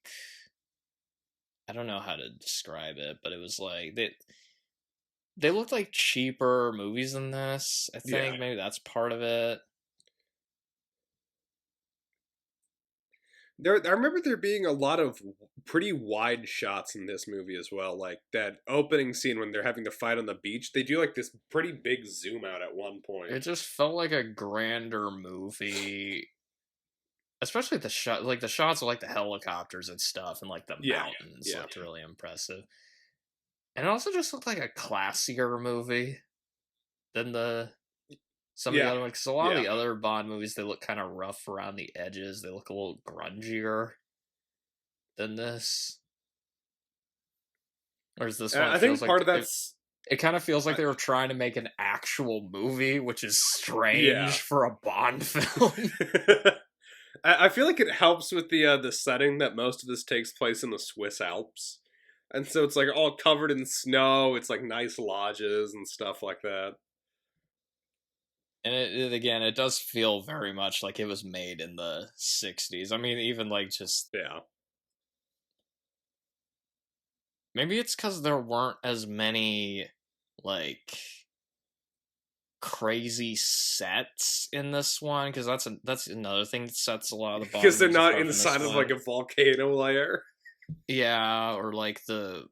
I don't know how to describe it, but it was like they looked like cheaper movies than this. I think yeah. maybe that's part of it. I remember there being a lot of pretty wide shots in this movie as well. Like that opening scene when they're having the fight on the beach, they do like this pretty big zoom out at one point. It just felt like a grander movie, especially the shot, like the shots of like the helicopters and stuff, and like the mountains looked really impressive. And it also just looked like a classier movie than some of the other ones. Because a lot of the other Bond movies, they look kind of rough around the edges. They look a little grungier than this. Whereas this one, I think part of that's. It kind of feels like they were trying to make an actual movie, which is strange for a Bond film. I feel like it helps with the setting that most of this takes place in the Swiss Alps. And so it's like all covered in snow. It's like nice lodges and stuff like that. And it does feel very much like it was made in the 60s. I mean, even like just. Yeah. Maybe it's because there weren't as many, like, crazy sets in this one. Because that's another thing that sets a lot of the Bond because they're movies not apart from inside this of one. like a volcano layer. Yeah, or like the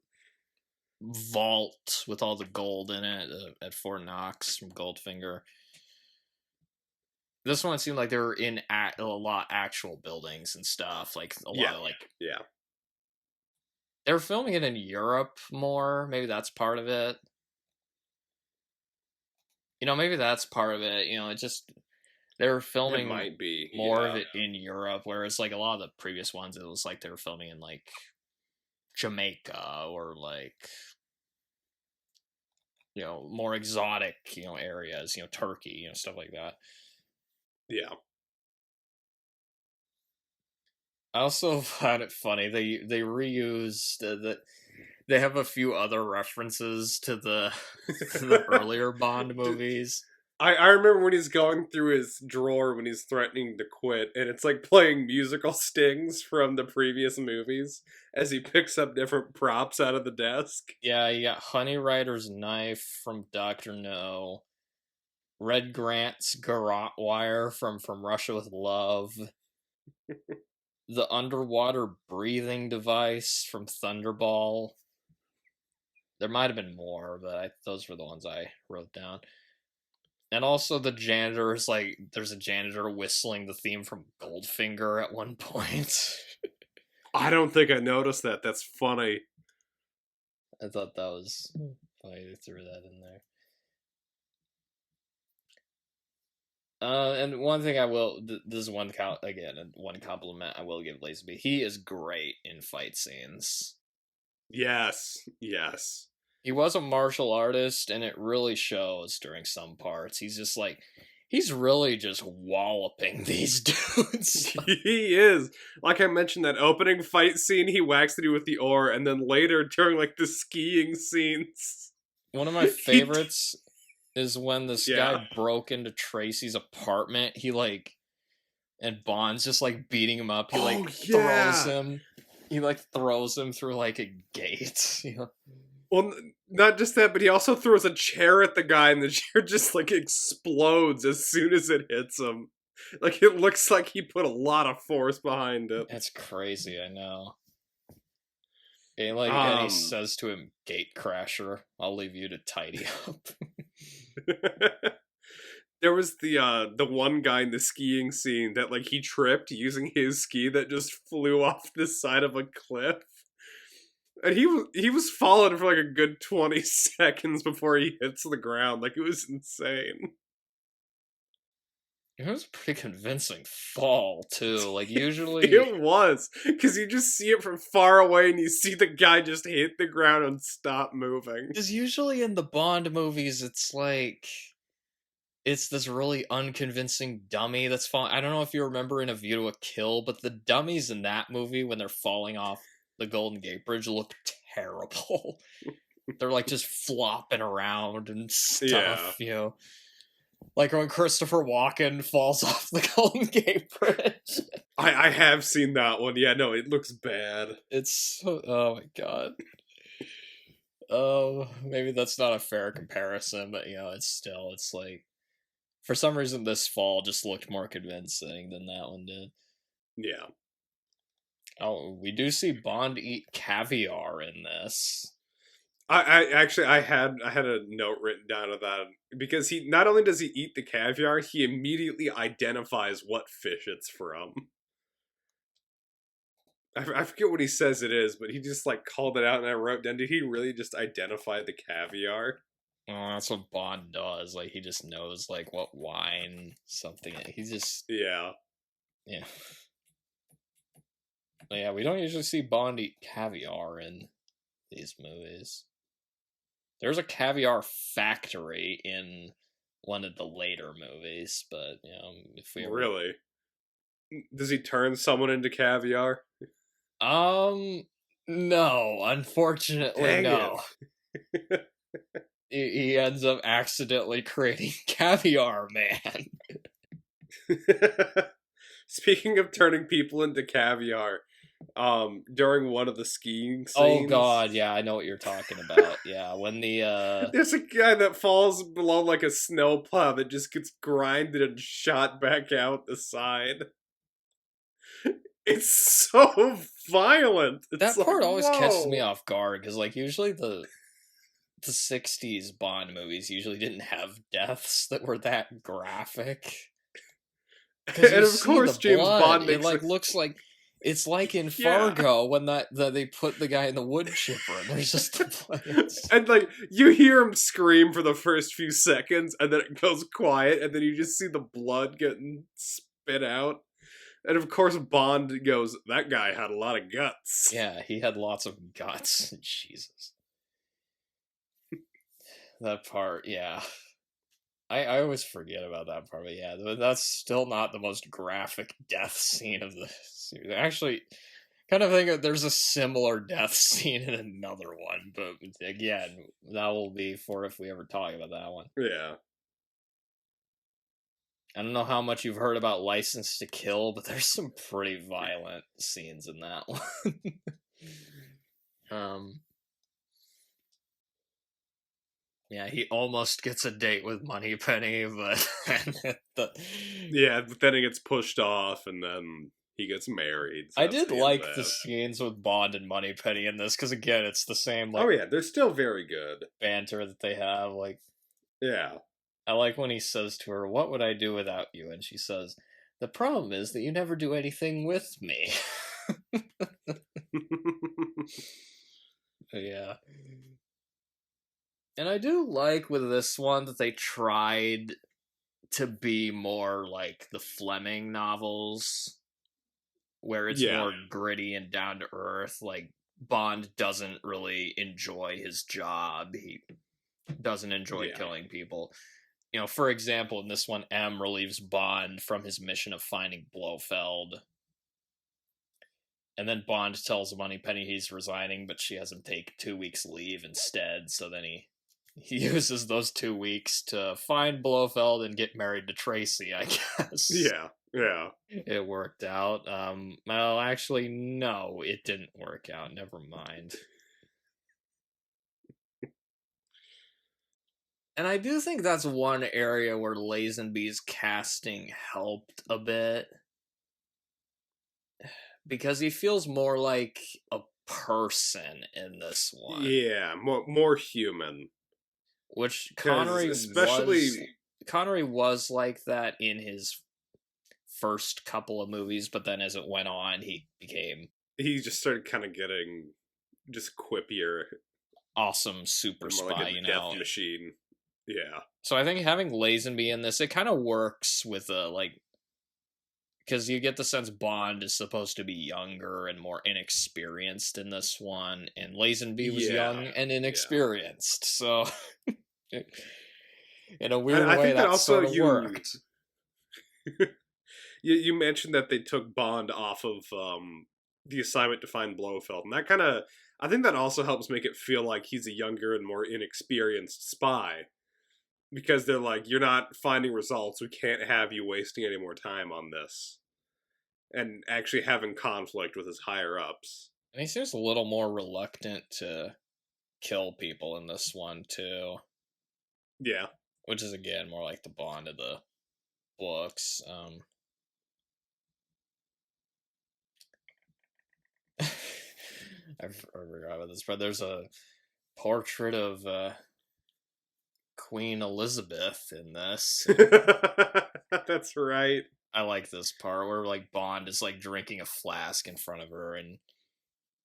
vault with all the gold in it at Fort Knox from Goldfinger. This one, it seemed like they were in a lot actual buildings and stuff. Like a lot of like. Yeah. They were filming it in Europe more. Maybe that's part of it. Maybe that's part of it. It just. They were filming it might be more of it in Europe, whereas like a lot of the previous ones, it was like they were filming in like Jamaica or like more exotic areas, Turkey, stuff like that. Yeah. I also found it funny they reused that they have a few other references to the earlier Bond movies. I remember when he's going through his drawer when he's threatening to quit, and it's like playing musical stings from the previous movies as he picks up different props out of the desk. Yeah, you got Honey Rider's knife from Dr. No, Red Grant's garrote wire from Russia with Love, the underwater breathing device from Thunderball. There might have been more, but those were the ones I wrote down. And also the janitor is like, there's a janitor whistling the theme from Goldfinger at one point. I don't think I noticed that. That's funny. I thought that was funny. They threw that in there. And one thing I will, this is one compliment I will give Lazenby. He is great in fight scenes. Yes. He was a martial artist, and it really shows during some parts. He's just like, he's really just walloping these dudes. He is. Like I mentioned, that opening fight scene, he whacks at you with the oar, and then later during like the skiing scenes. One of my favorites is when this guy broke into Tracy's apartment. He and Bond's just like beating him up. He throws him. He throws him through like a gate. Well, not just that, but he also throws a chair at the guy, and the chair just like explodes as soon as it hits him. Like it looks like he put a lot of force behind it. That's crazy, I know. And he says to him, "Gate crasher, I'll leave you to tidy up." There was the one guy in the skiing scene that like he tripped using his ski that just flew off the side of a cliff. And he was falling for like a good 20 seconds before he hits the ground. Like, it was insane. It was a pretty convincing fall, too. Like, usually... It was. Because you just see it from far away and you see the guy just hit the ground and stop moving. Because usually in the Bond movies, it's like... It's this really unconvincing dummy that's falling. I don't know if you remember in A View to a Kill, but the dummies in that movie, when they're falling off the Golden Gate Bridge, look terrible. They're like just flopping around and stuff, you know. Like when Christopher Walken falls off the Golden Gate Bridge. I have seen that one. Yeah, no, it looks bad. It's so, oh my god. Oh, maybe that's not a fair comparison, but you know, it's like, for some reason this fall just looked more convincing than that one did. Yeah. Oh, we do see Bond eat caviar in this. I actually had a note written down of that, because he not only does he eat the caviar, he immediately identifies what fish it's from. I forget what he says it is, but he just like called it out, and I wrote down, did he really just identify the caviar? Oh, that's what Bond does. Like, he just knows like what wine something. He just yeah. But yeah, we don't usually see Bond eat caviar in these movies. There's a caviar factory in one of the later movies, but you know, if we really, does he turn someone into caviar? No, unfortunately. Dang no. He ends up accidentally creating Caviar Man. Speaking of turning people into caviar, during one of the skiing scenes. Oh god, yeah, I know what you're talking about. Yeah, when the there's a guy that falls below like a snowplow that just gets grinded and shot back out the side. It's so violent. It's that part like, always whoa. catches me off guard, because like usually the 60s Bond movies usually didn't have deaths that were that graphic. And of course James Bond makes it like looks like it's like in Fargo when that they put the guy in the wood chipper and there's just the blood. And like you hear him scream for the first few seconds and then it goes quiet and then you just see the blood getting spit out. And of course Bond goes, that guy had a lot of guts. Yeah, he had lots of guts. Jesus. That part, yeah. I always forget about that part, but yeah, that's still not the most graphic death scene of the series. Actually, kind of think that there's a similar death scene in another one, but again, that will be for if we ever talk about that one. Yeah. I don't know how much you've heard about License to Kill, but there's some pretty violent scenes in that one. Yeah, he almost gets a date with Moneypenny, but yeah, but then it gets pushed off, and then he gets married. So I did like the scenes with Bond and Moneypenny in this, because again, it's the same. Like, oh yeah, they're still very good banter that they have. Like, yeah, I like when he says to her, "What would I do without you?" And she says, "The problem is that you never do anything with me." Yeah. And I do like with this one that they tried to be more like the Fleming novels, where it's more gritty and down to earth. Like, Bond doesn't really enjoy his job. He doesn't enjoy killing people. You know, for example, in this one, M relieves Bond from his mission of finding Blofeld. And then Bond tells Moneypenny he's resigning, but she has him take 2 weeks leave instead, so then he uses those 2 weeks to find Blofeld and get married to Tracy, I guess. Yeah. It worked out. Well, actually, no, it didn't work out. Never mind. And I do think that's one area where Lazenby's casting helped a bit. Because he feels more like a person in this one. Yeah, more human. Which 'Cause Connery was like that in his first couple of movies, but then as it went on, he just started kind of getting just quippier, awesome super and more spy, like a death machine. Yeah. So I think having Lazenby in this, it kind of works with because you get the sense Bond is supposed to be younger and more inexperienced in this one, and Lazenby was young and inexperienced, so in a weird way that sort of worked. You mentioned that they took Bond off of the assignment to find Blofeld, and I think that also helps make it feel like he's a younger and more inexperienced spy. Because they're like, you're not finding results, we can't have you wasting any more time on this. And actually having conflict with his higher-ups. And he seems a little more reluctant to kill people in this one, too. Yeah. Which is, again, more like the Bond of the books. I forgot about this, but there's a portrait of Queen Elizabeth in this. That's right. I like this part where like Bond is like drinking a flask in front of her and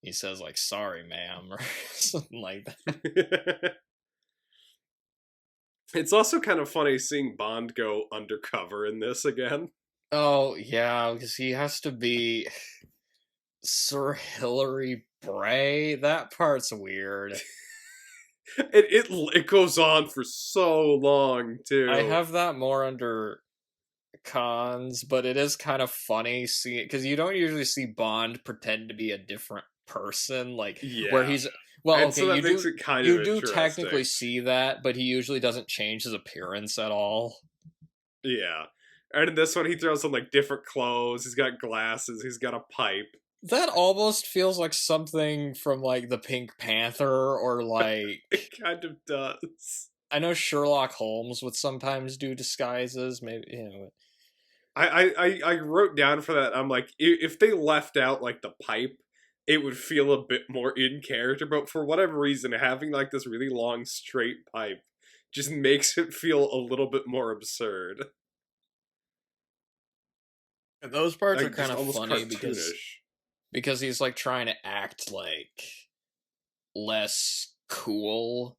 he says like "sorry, ma'am" or something like that. It's also kind of funny seeing Bond go undercover in this again. Oh yeah, because he has to be Sir Hilary Bray. That part's weird. It goes on for so long too. I have that more under cons, but it is kind of funny seeing it because you don't usually see Bond pretend to be a different person, like where he's and so you do technically see that, but he usually doesn't change his appearance at all. Yeah, and in this one he throws on like different clothes. He's got glasses. He's got a pipe. That almost feels like something from like the Pink Panther or like it kind of does. I know Sherlock Holmes would sometimes do disguises, maybe, you know. I wrote down for that, I'm like, if they left out like the pipe, it would feel a bit more in character, but for whatever reason, having like this really long straight pipe just makes it feel a little bit more absurd. And those parts like, are kind of funny cartoonish. because he's like trying to act like less cool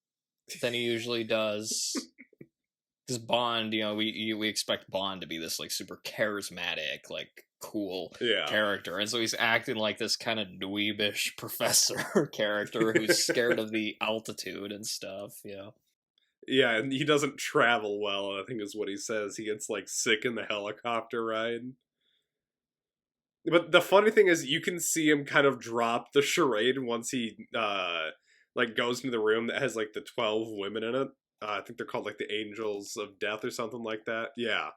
than he usually does. Because Bond, you know, we expect Bond to be this like super charismatic, like cool character, and so he's acting like this kind of dweebish professor character who's scared of the altitude and stuff. Yeah, and he doesn't travel well. I think is what he says. He gets like sick in the helicopter ride. But the funny thing is, you can see him kind of drop the charade once he like goes into the room that has like the 12 women in it. I think they're called like the Angels of Death or something like that. Yeah.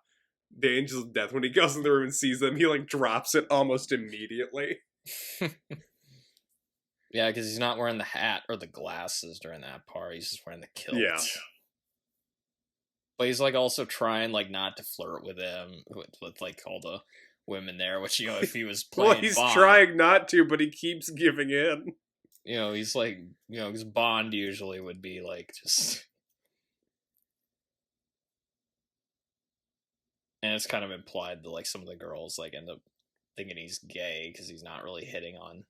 The Angels of Death. When he goes in the room and sees them, he like drops it almost immediately. Yeah, because he's not wearing the hat or the glasses during that part. He's just wearing the kilt. Yeah. But he's like also trying like not to flirt with him, with like all the women there, which, you know, if he was playing well, he's Bond, trying not to, but he keeps giving in. You know, he's like, you know, because Bond usually would be like just... And it's kind of implied that like some of the girls like end up thinking he's gay because he's not really hitting on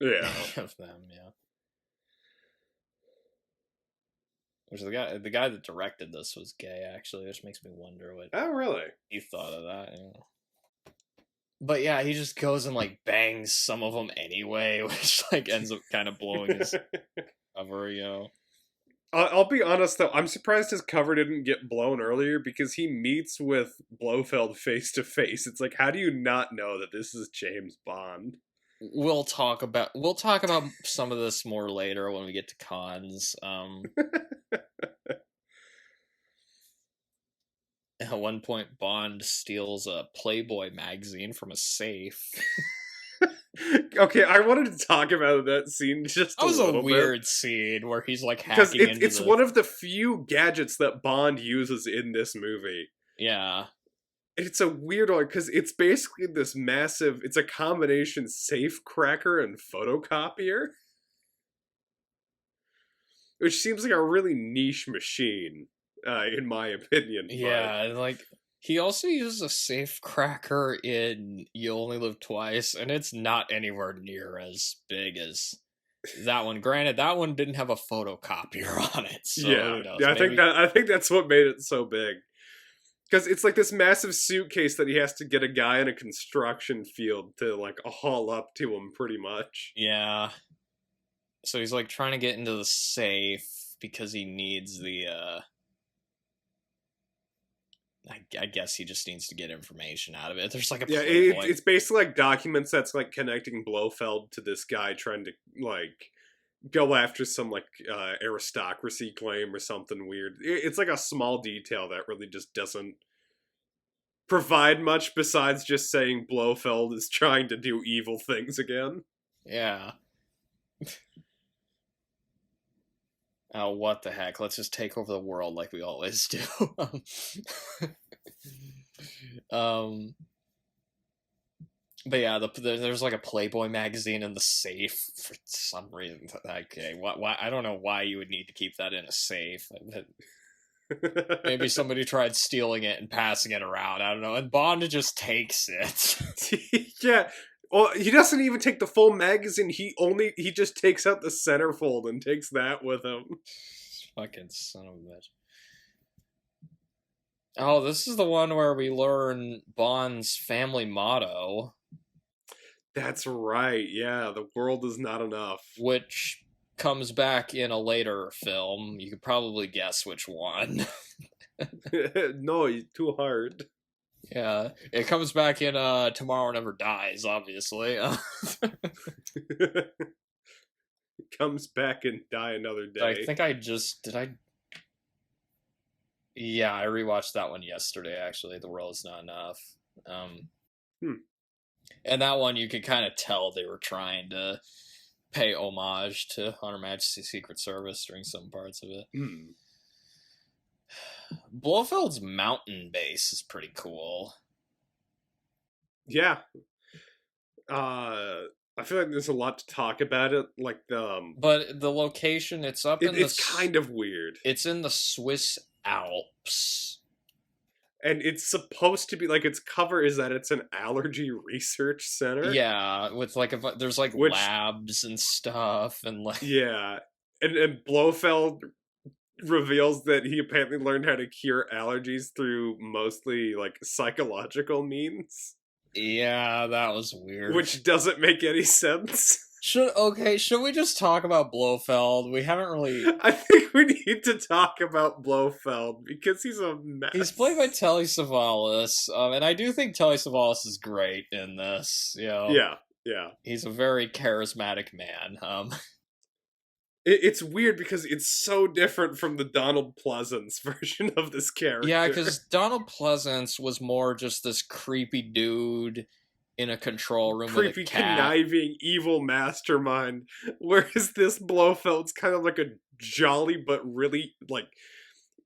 any of them. Yeah. Which the guy that directed this was gay, actually, which makes me wonder what he thought of that. You know? But yeah, he just goes and like bangs some of them anyway, which like ends up kind of blowing his cover. You know. I'll be honest, though. I'm surprised his cover didn't get blown earlier because he meets with Blofeld face to face. It's like, how do you not know that this is James Bond? We'll talk about some of this more later when we get to cons. At one point, Bond steals a Playboy magazine from a safe. Okay, I wanted to talk about that scene just a little bit. That was a weird scene where he's like hacking into it's one of the few gadgets that Bond uses in this movie. Yeah. it's a weird one because it's basically this massive. It's a combination safe cracker and photocopier, which seems like a really niche machine, in my opinion. Yeah, and like he also uses a safe cracker in You Only Live Twice, and it's not anywhere near as big as that one. Granted, that one didn't have a photocopier on it, so Yeah, who knows? yeah. Maybe. I think that's what made it so big. Because it's like this massive suitcase that he has to get a guy in a construction field to like haul up to him, pretty much. Yeah. So he's like trying to get into the safe because he needs the I guess he just needs to get information out of it. There's like a Yeah, it's basically like documents that's like connecting Blofeld to this guy trying to like go after some like aristocracy claim or something weird. It's like a small detail that really just doesn't provide much besides just saying Blofeld is trying to do evil things again. Yeah. Oh, what the heck? Let's just take over the world like we always do. But yeah, there's like a Playboy magazine in the safe for some reason. Okay, why? I don't know why you would need to keep that in a safe. Maybe somebody tried stealing it and passing it around. I don't know. And Bond just takes it. Yeah. Well, he doesn't even take the full magazine. He just takes out the centerfold and takes that with him. Fucking son of a bitch. Oh, this is the one where we learn Bond's family motto. That's right. Yeah, the world is not enough. Which comes back in a later film. You could probably guess which one. No, too hard. Yeah, it comes back in Tomorrow Never Dies, obviously. Comes back and die another day. I think Yeah, I rewatched that one yesterday, actually. The World Is Not Enough. And that one, you could kind of tell they were trying to pay homage to Her Majesty's Secret Service during some parts of it. Blofeld's mountain base is pretty cool. Yeah. I feel like there's a lot to talk about it. Like but the location, it's kind of weird. It's in the Swiss Alps. And it's supposed to be like its cover is that it's an allergy research center. Yeah, with like there's like labs and stuff and like yeah, and Blofeld reveals that he apparently learned how to cure allergies through mostly like psychological means. Yeah, that was weird. Which doesn't make any sense. Should we just talk about Blofeld? We haven't really... I think we need to talk about Blofeld, because he's a mess. He's played by Telly Savalas, and I do think Telly Savalas is great in this, you know? Yeah. He's a very charismatic man. It's weird because it's so different from the Donald Pleasance version of this character. Yeah, because Donald Pleasance was more just this creepy dude in a control room with a cat. Creepy, conniving, evil mastermind. Whereas this Blofeld's kind of like a jolly, but really, like,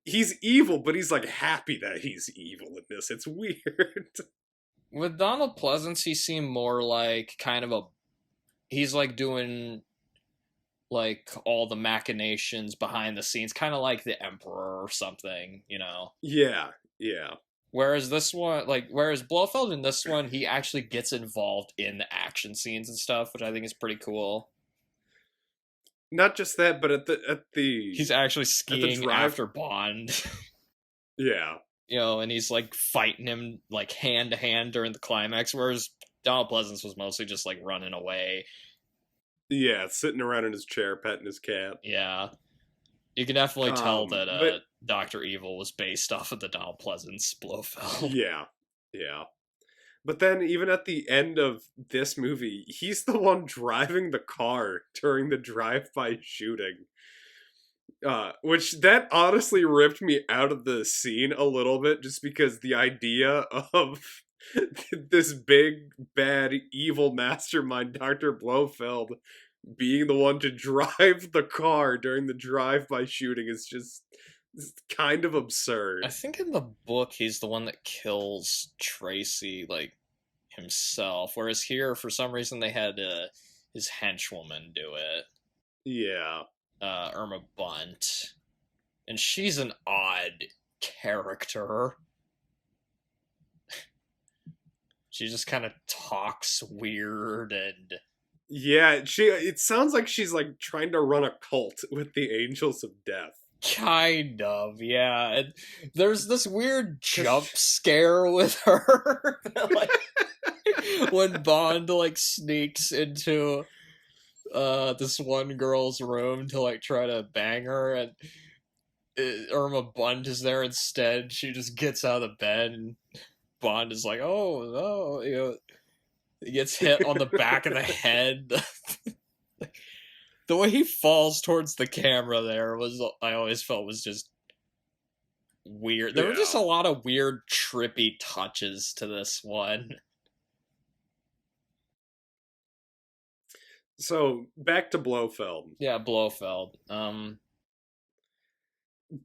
he's evil, but he's, like, happy that he's evil in this. It's weird. With Donald Pleasance, he seemed more like kind of he's, like, doing, like, all the machinations behind the scenes, kind of like the Emperor or something, you know? Yeah. Whereas Blofeld in this one, he actually gets involved in the action scenes and stuff, which I think is pretty cool. Not just that, but at the he's actually skiing after Bond. Yeah. You know, and he's like fighting him like hand to hand during the climax, whereas Donald Pleasance was mostly just like running away. Yeah, sitting around in his chair petting his cat. Yeah. You can definitely tell that Dr. Evil was based off of the Donald Pleasance Blofeld. Yeah. But then even at the end of this movie, he's the one driving the car during the drive-by shooting. Which that honestly ripped me out of the scene a little bit, just because the idea of this big, bad, evil mastermind, Dr. Blofeld, being the one to drive the car during the drive-by shooting is just It's kind of absurd. I think in the book he's the one that kills Tracy, like, himself, whereas here, for some reason, they had his henchwoman do it. Yeah. Irma Bunt. And she's an odd character. She just kind of talks weird and... Yeah, it sounds like she's like trying to run a cult with the Angels of Death. Kind of, yeah. And there's this weird jump scare with her. Like, when Bond, like, sneaks into this one girl's room to, like, try to bang her, and Irma Bunt is there instead. She just gets out of the bed, and Bond is like, oh, no, you know, he gets hit on the back of the head. The way he falls towards the camera there was, I always felt, was just weird. There were just a lot of weird, trippy touches to this one. So, back to Blofeld. Yeah, Blofeld.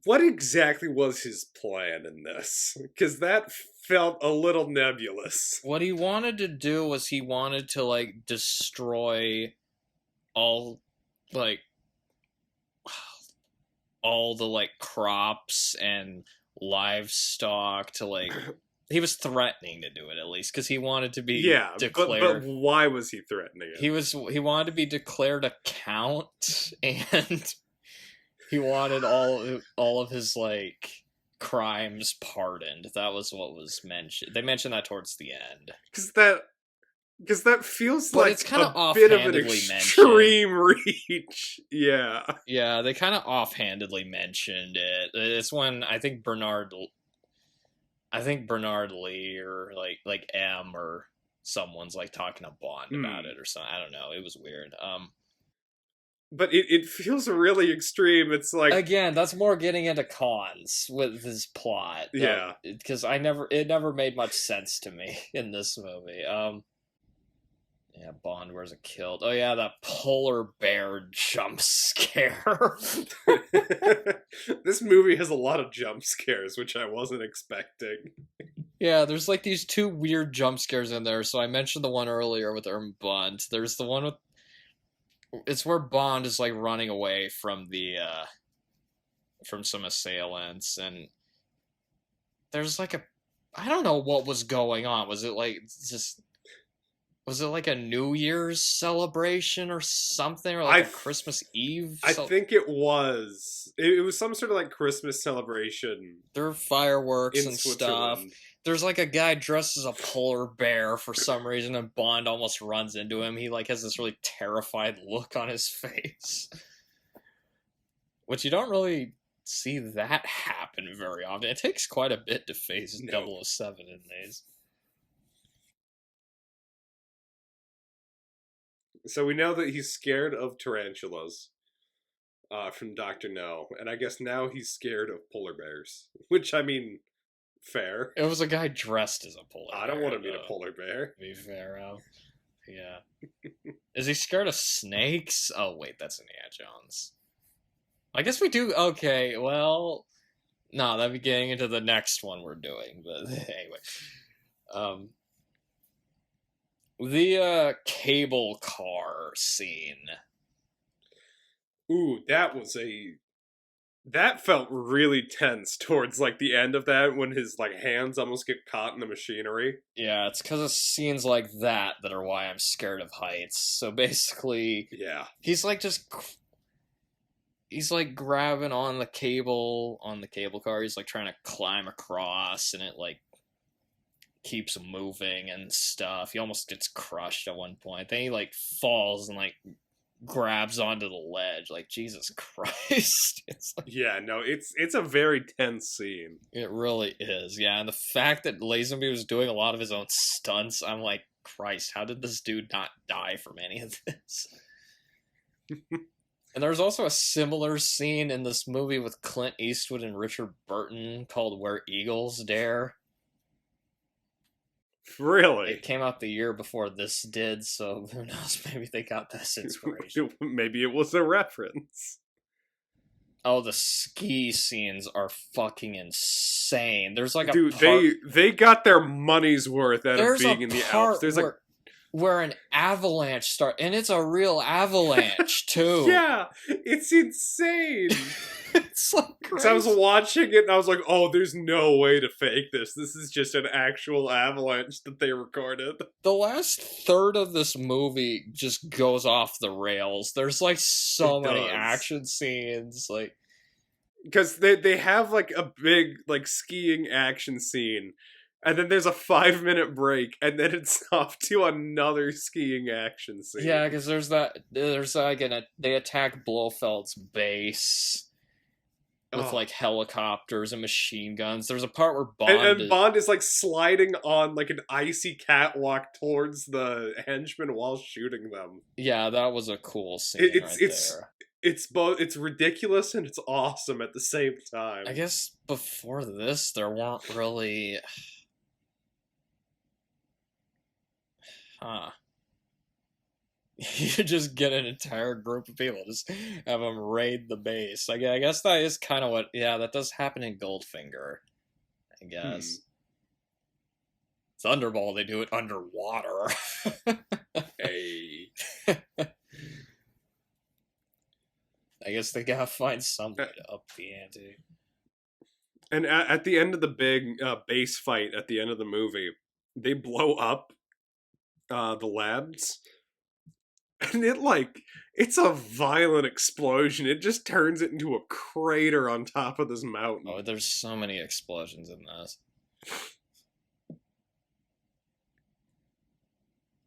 What exactly was his plan in this? Because that felt a little nebulous. What he wanted to do was he wanted to, like, destroy all the, like, crops and livestock to, like... He was threatening to do it, at least, because he wanted to be declared... But why was he threatening it? He wanted to be declared a count, and he wanted all of his, like, crimes pardoned. That was what was mentioned. They mentioned that towards the end. Because that feels but like it's kind a bit of an extreme reach. Yeah. Yeah, they kind of offhandedly mentioned it. It's when I think Bernard Lee or like M or someone's like talking to Bond about it or something. I don't know. It was weird. But it feels really extreme. It's like, again, that's more getting into cons with his plot. Yeah, because it never made much sense to me in this movie. Yeah, Bond wears a kilt. Oh yeah, that polar bear jump scare. This movie has a lot of jump scares, which I wasn't expecting. Yeah, there's like these two weird jump scares in there. So I mentioned the one earlier with Irma Bunt. There's the one with... It's where Bond is like running away from from some assailants, and there's like I don't know what was going on. Was it like a New Year's celebration or something, or like a Christmas Eve? I think it was. It was some sort of like Christmas celebration. There were fireworks and stuff. There's like a guy dressed as a polar bear for some reason, and Bond almost runs into him. He like has this really terrified look on his face, which you don't really see that happen very often. It takes quite a bit to face 007 in these. So we know that he's scared of tarantulas from Dr. No, and I guess now he's scared of polar bears, which, I mean, fair. It was a guy dressed as a polar bear. I don't want to meet a polar bear. To be fair, yeah. Is he scared of snakes? Oh, wait, that's Indiana Jones. I guess we do... Okay, well... No, that'd be getting into the next one we're doing, but anyway. The cable car scene. Ooh, that felt really tense towards like the end of that when his like hands almost get caught in the machinery. Yeah, it's because of scenes like that are why I'm scared of heights. So basically, yeah, he's like grabbing on the cable car. He's like trying to climb across, and it like keeps moving and stuff. He almost gets crushed at one point. Then he like falls and like grabs onto the ledge. Like, Jesus Christ. It's like, yeah, no, it's a very tense scene. It really is. Yeah, and the fact that Lazenby was doing a lot of his own stunts, I'm like, Christ, how did this dude not die from any of this? And there's also a similar scene in this movie with Clint Eastwood and Richard Burton called Where Eagles Dare. Really? It came out the year before this did, so who knows? Maybe they got this inspiration. Maybe it was a reference. Oh, the ski scenes are fucking insane. There's like a Dude, part. they got their money's worth out of There's a being in the Alps. part There's like, where an avalanche and it's a real avalanche too. yeah, it's insane. It's like Because I was crazy. watching it and I was like, oh, there's no way to fake this. This is just an actual avalanche that they recorded. The last third of this movie just goes off the rails. There's like so It many does. action scenes, like Because they have like a big like skiing action scene, and then there's a 5-minute break, and then it's off to another skiing action scene. yeah, because there's like they attack Blofeld's base with like helicopters and machine guns. There's a part where and Bond is like sliding on like an icy catwalk towards the henchmen while shooting them. Yeah, that was a cool scene there. It's both, it's ridiculous and it's awesome at the same time. I guess before this there weren't really you just get an entire group of people, just have them raid the base. I guess that is kind of what, yeah, that does happen in Goldfinger, I guess. Thunderball, they do it underwater. Hey. I guess they gotta find some way to up the ante. And at the end of the big base fight at the end of the movie, they blow up the labs. And it's a violent explosion. It just turns it into a crater on top of this mountain. Oh, there's so many explosions in this.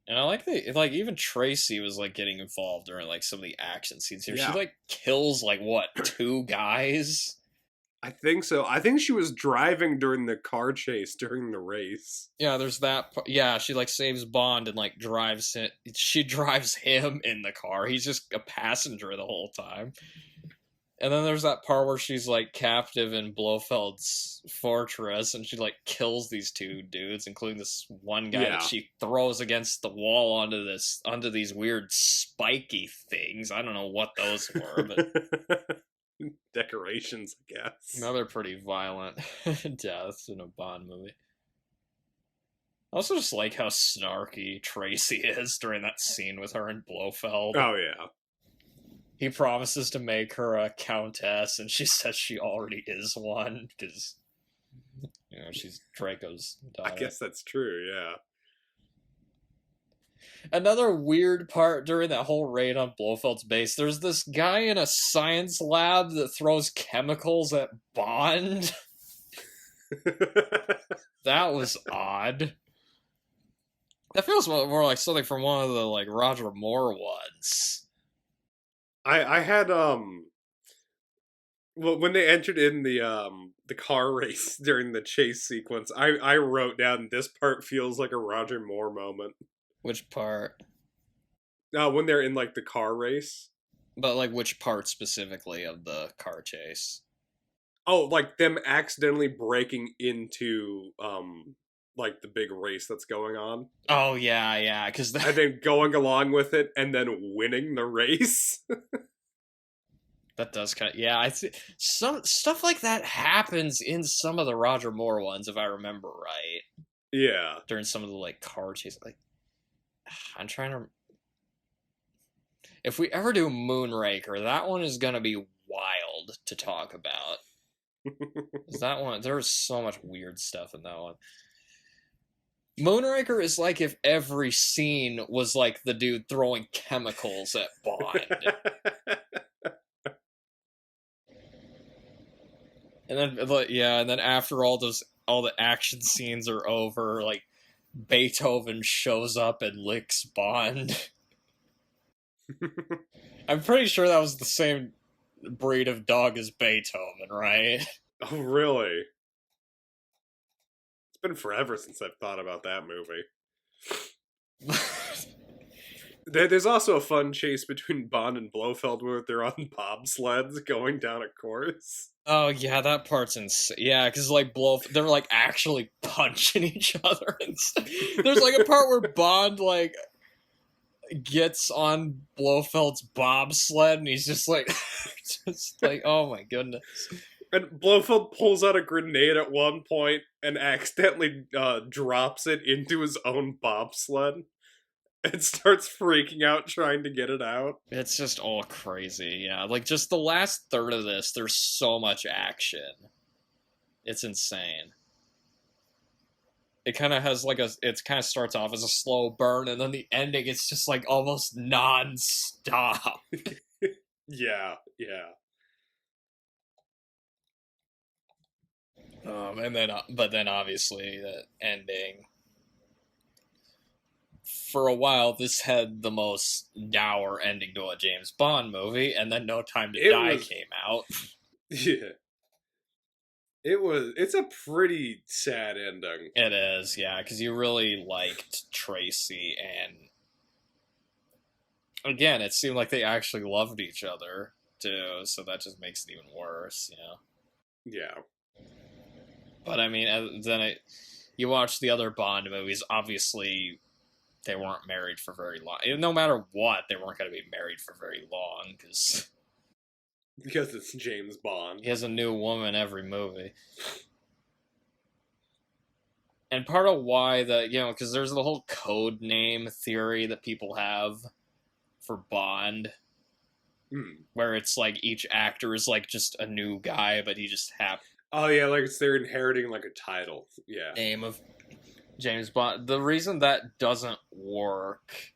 And I like even Tracy was like getting involved during like some of the action scenes here. Yeah. She like kills like what, 2 guys? I think so. I think she was driving during the car chase during the race. Yeah, there's that. Yeah, she like saves Bond and like drives it. She drives him in the car. He's just a passenger the whole time. And then there's that part where she's like captive in Blofeld's fortress, and she like kills these 2 dudes, including this one guy that she throws against the wall onto these weird spiky things. I don't know what those were, but decorations, I guess. Another pretty violent deaths in a Bond movie. I also just like how snarky Tracy is during that scene with her and Blofeld. Oh, yeah. He promises to make her a countess, and she says she already is one, because, you know, she's Draco's daughter. I guess that's true, yeah. Another weird part during that whole raid on Blofeld's base, there's this guy in a science lab that throws chemicals at Bond. That was odd. That feels more like something from one of the like Roger Moore ones. I had well, when they entered in the car race during the chase sequence, I wrote down this part feels like a Roger Moore moment. Which part? When they're in like the car race. But like which part specifically of the car chase? Oh, like them accidentally breaking into like the big race that's going on. Oh yeah, because and then going along with it and then winning the race. That does kind of, yeah. I see some stuff like that happens in some of the Roger Moore ones, if I remember right. Yeah, during some of the like car chases. Like, I'm trying to. If we ever do Moonraker, that one is gonna be wild to talk about. That one, there's so much weird stuff in that one. Moonraker is like if every scene was like the dude throwing chemicals at Bond. And then, yeah, and then after all the action scenes are over, like, Beethoven shows up and licks Bond. I'm pretty sure that was the same breed of dog as Beethoven, right? Oh, really? It's been forever since I've thought about that movie. There's also a fun chase between Bond and Blofeld where they're on bobsleds going down a course. Oh, yeah, that part's insane. Yeah, because, like, they're, like, actually punching each other. And there's, like, a part where Bond, like, gets on Blofeld's bobsled, and he's just like, oh my goodness. And Blofeld pulls out a grenade at one point and accidentally drops it into his own bobsled and starts freaking out trying to get it out. It's just all crazy, yeah. Like, just the last third of this, there's so much action. It's insane. It kind of has like it kind of starts off as a slow burn, and then the ending, it's just like almost non-stop. Yeah. But then obviously the ending. For a while, this had the most dour ending to a James Bond movie, and then No Time to Die came out. Yeah. It's a pretty sad ending. It is, yeah, because you really liked Tracy, and again, it seemed like they actually loved each other, too, so that just makes it even worse, you know? Yeah. But, I mean, you watch the other Bond movies, obviously they weren't married for very long. No matter what, they weren't going to be married for very long, because it's James Bond. He has a new woman every movie. And part of why because there's the whole code name theory that people have for Bond, where it's like each actor is like just a new guy, but he just happened. Oh yeah, like they're inheriting like a title. Yeah. Name of James Bond. The reason that doesn't work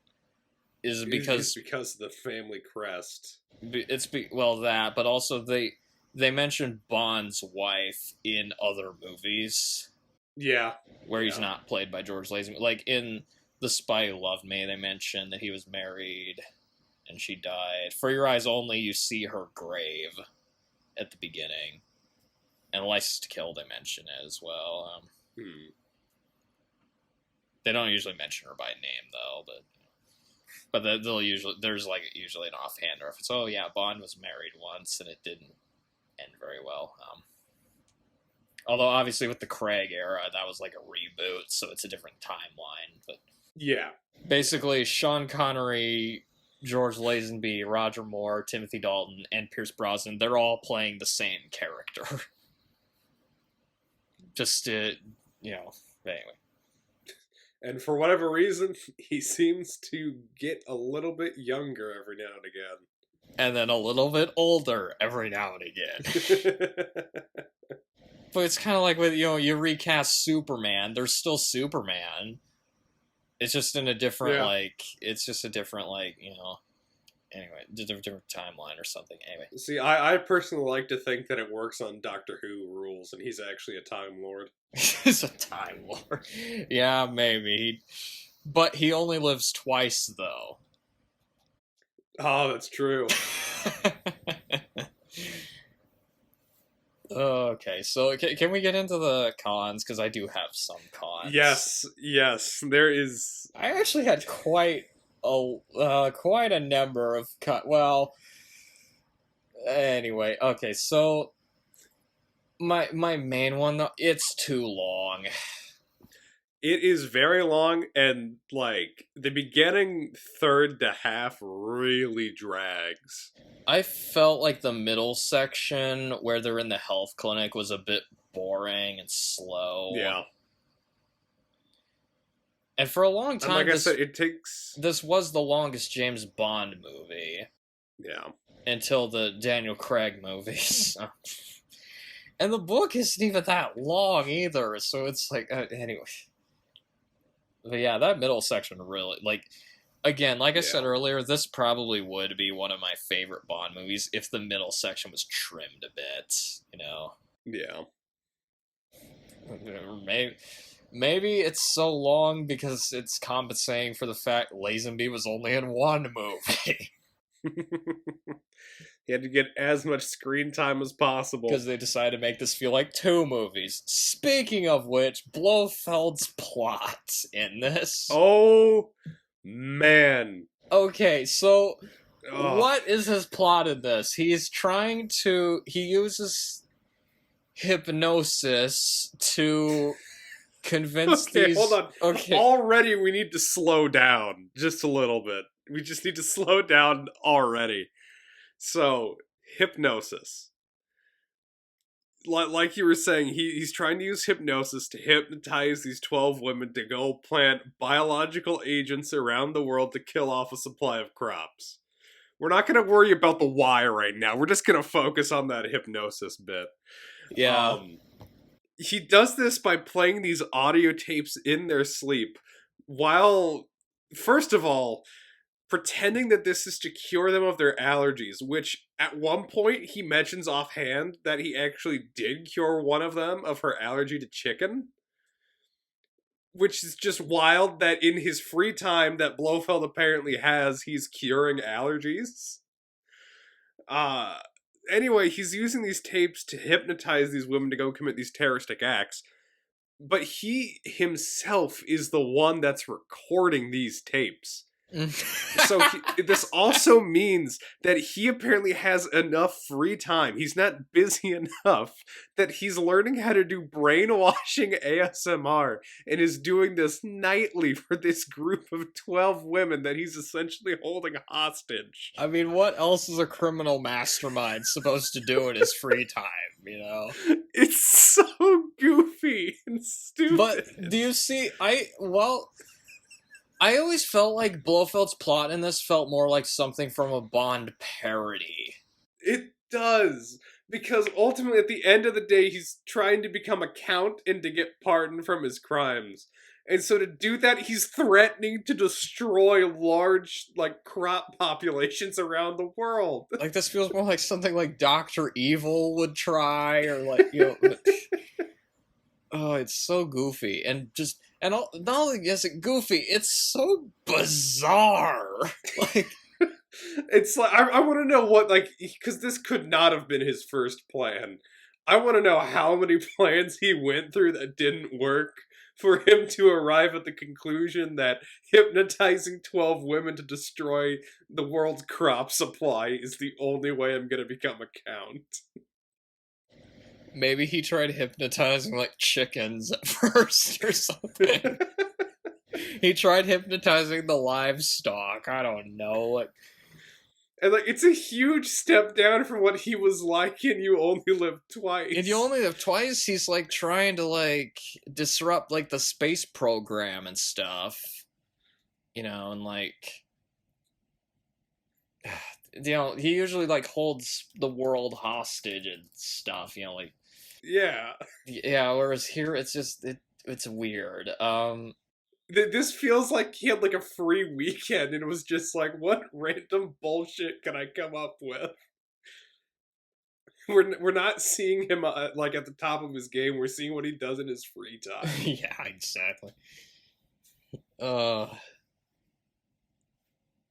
is because of the family crest. That, but also they mentioned Bond's wife in other movies. Yeah. Where he's not played by George Lazenby. Like in The Spy Who Loved Me, they mentioned that he was married and she died. For Your Eyes Only, you see her grave at the beginning. And License to Kill, they mention it as well. They don't usually mention her by name, though, but they'll there's usually an offhand reference. Oh yeah, Bond was married once, and it didn't end very well. Although obviously with the Craig era, that was like a reboot, so it's a different timeline. But yeah, basically Sean Connery, George Lazenby, Roger Moore, Timothy Dalton, and Pierce Brosnan—they're all playing the same character. Just anyway. And for whatever reason, he seems to get a little bit younger every now and again. And then a little bit older every now and again. But it's kind of like with, you recast Superman. There's still Superman. It's just in a different, anyway, different timeline or something. Anyway. See, I personally like to think that it works on Doctor Who rules, and he's actually a Time Lord. He's a Time Lord. Yeah, maybe. But he only lives twice, though. Oh, that's true. Okay, so can we get into the cons? Because I do have some cons. Yes, there is. I actually had quite a number of anyway, okay, so my main one, though, it's too long. It is very long, and like the beginning third to half really drags. I felt like the middle section where they're in the health clinic was a bit boring and slow. Yeah. And for a long time, and like I said, this was the longest James Bond movie. Yeah. Until the Daniel Craig movies. And the book isn't even that long either, so it's like, anyway. But yeah, that middle section really, again, like I said earlier, this probably would be one of my favorite Bond movies if the middle section was trimmed a bit, Yeah. Maybe it's so long because it's compensating for the fact Lazenby was only in one movie. He had to get as much screen time as possible. Because they decided to make this feel like two movies. Speaking of which, Blofeld's plot in this. Oh, man. Okay, so what is his plot in this? He uses hypnosis to convince these... Hold on. Okay. Already we need to slow down just a little bit. We just need to slow down already. So, hypnosis. Like you were saying, he's trying to use hypnosis to hypnotize these 12 women to go plant biological agents around the world to kill off a supply of crops. We're not going to worry about the why right now. We're just going to focus on that hypnosis bit. Yeah. He does this by playing these audio tapes in their sleep while, first of all, pretending that this is to cure them of their allergies, which at one point he mentions offhand that he actually did cure one of them of her allergy to chicken. Which is just wild that in his free time that Blofeld apparently has, he's curing allergies. Anyway, he's using these tapes to hypnotize these women to go commit these terroristic acts. But he himself is the one that's recording these tapes. So this also means that he apparently has enough free time. He's not busy enough that he's learning how to do brainwashing ASMR and is doing this nightly for this group of 12 women that he's essentially holding hostage. I mean, what else is a criminal mastermind supposed to do in his free time, you know? It's so goofy and stupid. But do you see, I always felt like Blofeld's plot in this felt more like something from a Bond parody. It does. Because ultimately, at the end of the day, he's trying to become a count and to get pardoned from his crimes. And so to do that, he's threatening to destroy large, crop populations around the world. Like, this feels more like something like Dr. Evil would try, or oh, it's so goofy. And not only is it goofy, it's so bizarre. It's like, I want to know what, because this could not have been his first plan. I want to know how many plans he went through that didn't work for him to arrive at the conclusion that hypnotizing 12 women to destroy the world's crop supply is the only way I'm going to become a count. Maybe he tried hypnotizing, chickens at first or something. He tried hypnotizing the livestock. I don't know. And, it's a huge step down from what he was like in You Only Live Twice. In You Only Live Twice, he's, trying to, disrupt, the space program and stuff. You know, and, he usually, holds the world hostage and stuff, Yeah. Yeah, whereas here, it's just, it's weird. This feels like he had, a free weekend, and it was just what random bullshit can I come up with? We're not seeing him, at the top of his game. We're seeing what he does in his free time. Yeah, exactly. And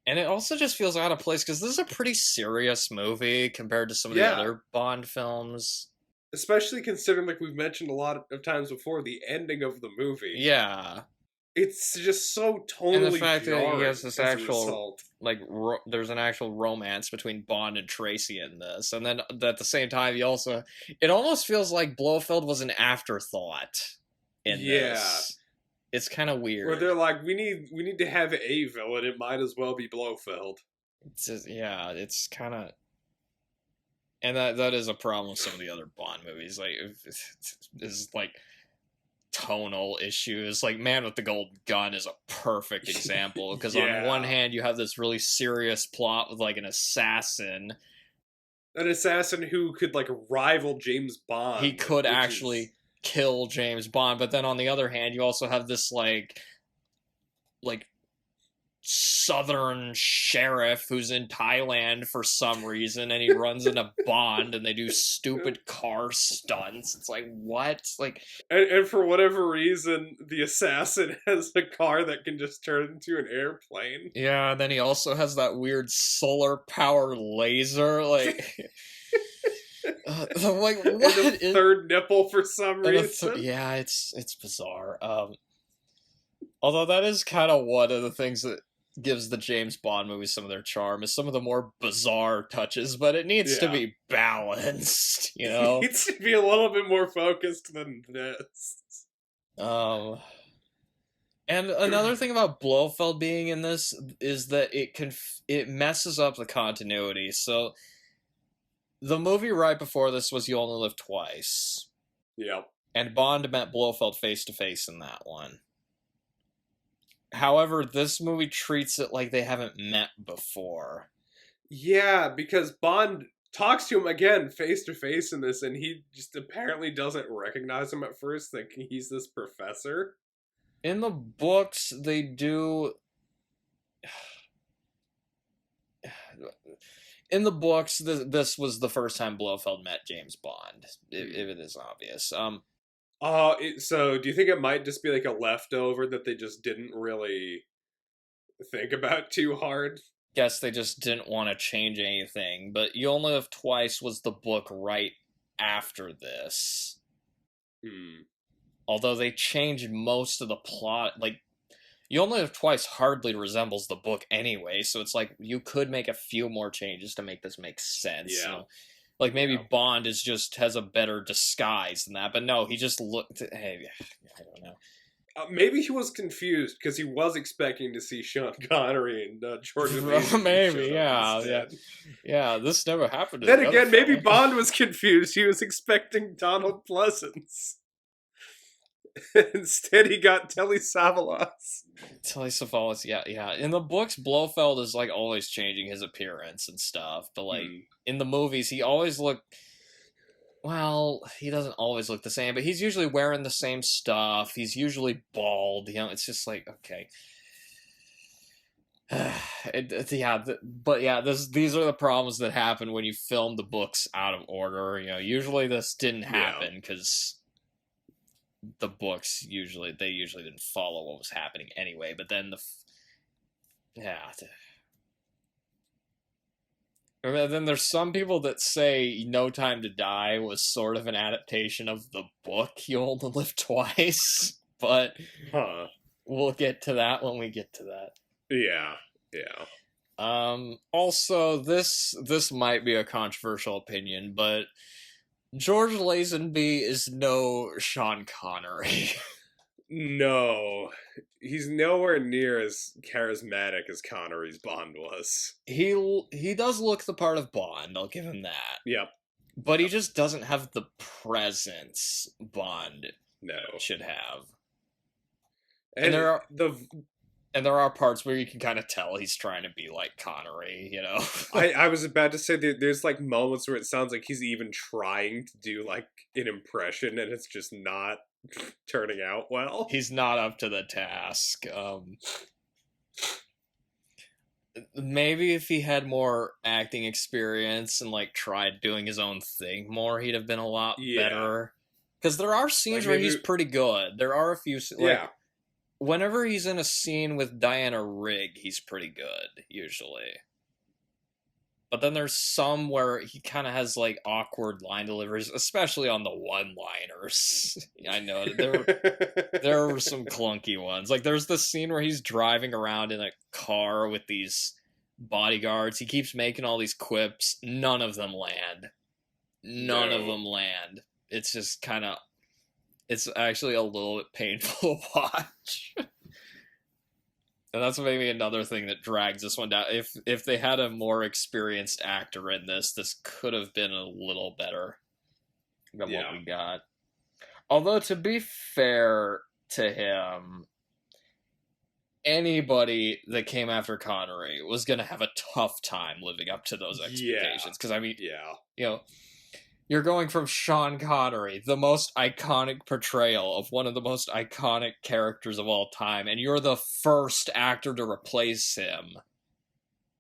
it also just feels out of place, because this is a pretty serious movie compared to some of the other Bond films. Especially considering, like we've mentioned a lot of times before, the ending of the movie. Yeah. It's just so tonally and the fact that he has this actual, there's an actual romance between Bond and Tracy in this. And then at the same time, it almost feels like Blofeld was an afterthought in this. It's kind of weird. Where they're like, we need to have a villain, it might as well be Blofeld. It's just, it's kind of... And that is a problem with some of the other Bond movies. Is tonal issues. Man with the Golden Gun is a perfect example, because on one hand you have this really serious plot with an assassin who could rival James Bond. He could actually kill James Bond, but then on the other hand you also have this southern sheriff who's in Thailand for some reason, and he runs into Bond and they do stupid car stunts. It's what? And for whatever reason, the assassin has a car that can just turn into an airplane. Yeah, and then he also has that weird solar powered laser, what? And a third nipple for some reason. Yeah, it's bizarre. Although that is kind of one of the things that gives the James Bond movies some of their charm, is some of the more bizarre touches, but it needs to be balanced, It needs to be a little bit more focused than this. And And another thing about Blofeld being in this is that it messes up the continuity. So the movie right before this was You Only Live Twice. Yep. And Bond met Blofeld face to face in that one. However, this movie treats it like they haven't met before. Yeah, because Bond talks to him again face to face in this, and he just apparently doesn't recognize him at first, thinking he's this professor. In the books, they do. In the books, this was the first time Blofeld met James Bond. If it is obvious. So do you think it might just be like a leftover that they just didn't really think about too hard? Guess they just didn't want to change anything. But You Only Live Twice was the book right after this. Although they changed most of the plot, like You Only Live Twice hardly resembles the book anyway, so it's like you could make a few more changes to make this make sense. Yeah. You know? Like maybe Bond has a better disguise than that, but no, he just looked. Hey, I don't know. Maybe he was confused because he was expecting to see Sean Connery and George Lazenby. Maybe, yeah. This never happened. Then again, maybe Bond was confused. He was expecting Donald Pleasance. Instead, he got Telly Savalas. Telly Savalas, yeah. In the books, Blofeld is like always changing his appearance and stuff, but like in the movies, he always looked. Well, he doesn't always look the same, but he's usually wearing the same stuff. He's usually bald. You know, it's just like okay. These are the problems that happen when you film the books out of order. You know, usually this didn't happen because the books usually didn't follow what was happening anyway. But then then there's some people that say No Time to Die was sort of an adaptation of the book You Only Live Twice, but we'll get to that when we get to that. Yeah. Also, this might be a controversial opinion, but George Lazenby is no Sean Connery. No, he's nowhere near as charismatic as Connery's Bond was. He does look the part of Bond, I'll give him that. Yep. But he just doesn't have the presence Bond should have. And there are parts where you can kind of tell he's trying to be like Connery, you know? I was about to say that there's like moments where it sounds like he's even trying to do like an impression and it's just not turning out well. He's not up to the task. Maybe if he had more acting experience and like tried doing his own thing more, he'd have been a lot better. Because there are scenes where he's pretty good. There are a few whenever he's in a scene with Diana Rigg, he's pretty good, usually. But then there's some where he kind of has, like, awkward line deliveries, especially on the one-liners. I know, there were some clunky ones. Like, there's this scene where he's driving around in a car with these bodyguards. He keeps making all these quips. None of them land. None of them land. It's just kind of... It's actually a little bit painful to watch. And that's maybe another thing that drags this one down. If they had a more experienced actor in this could have been a little better than what we got. Although, to be fair to him, anybody that came after Connery was going to have a tough time living up to those expectations. Because, I mean, you know, you're going from Sean Connery, the most iconic portrayal of one of the most iconic characters of all time, and you're the first actor to replace him.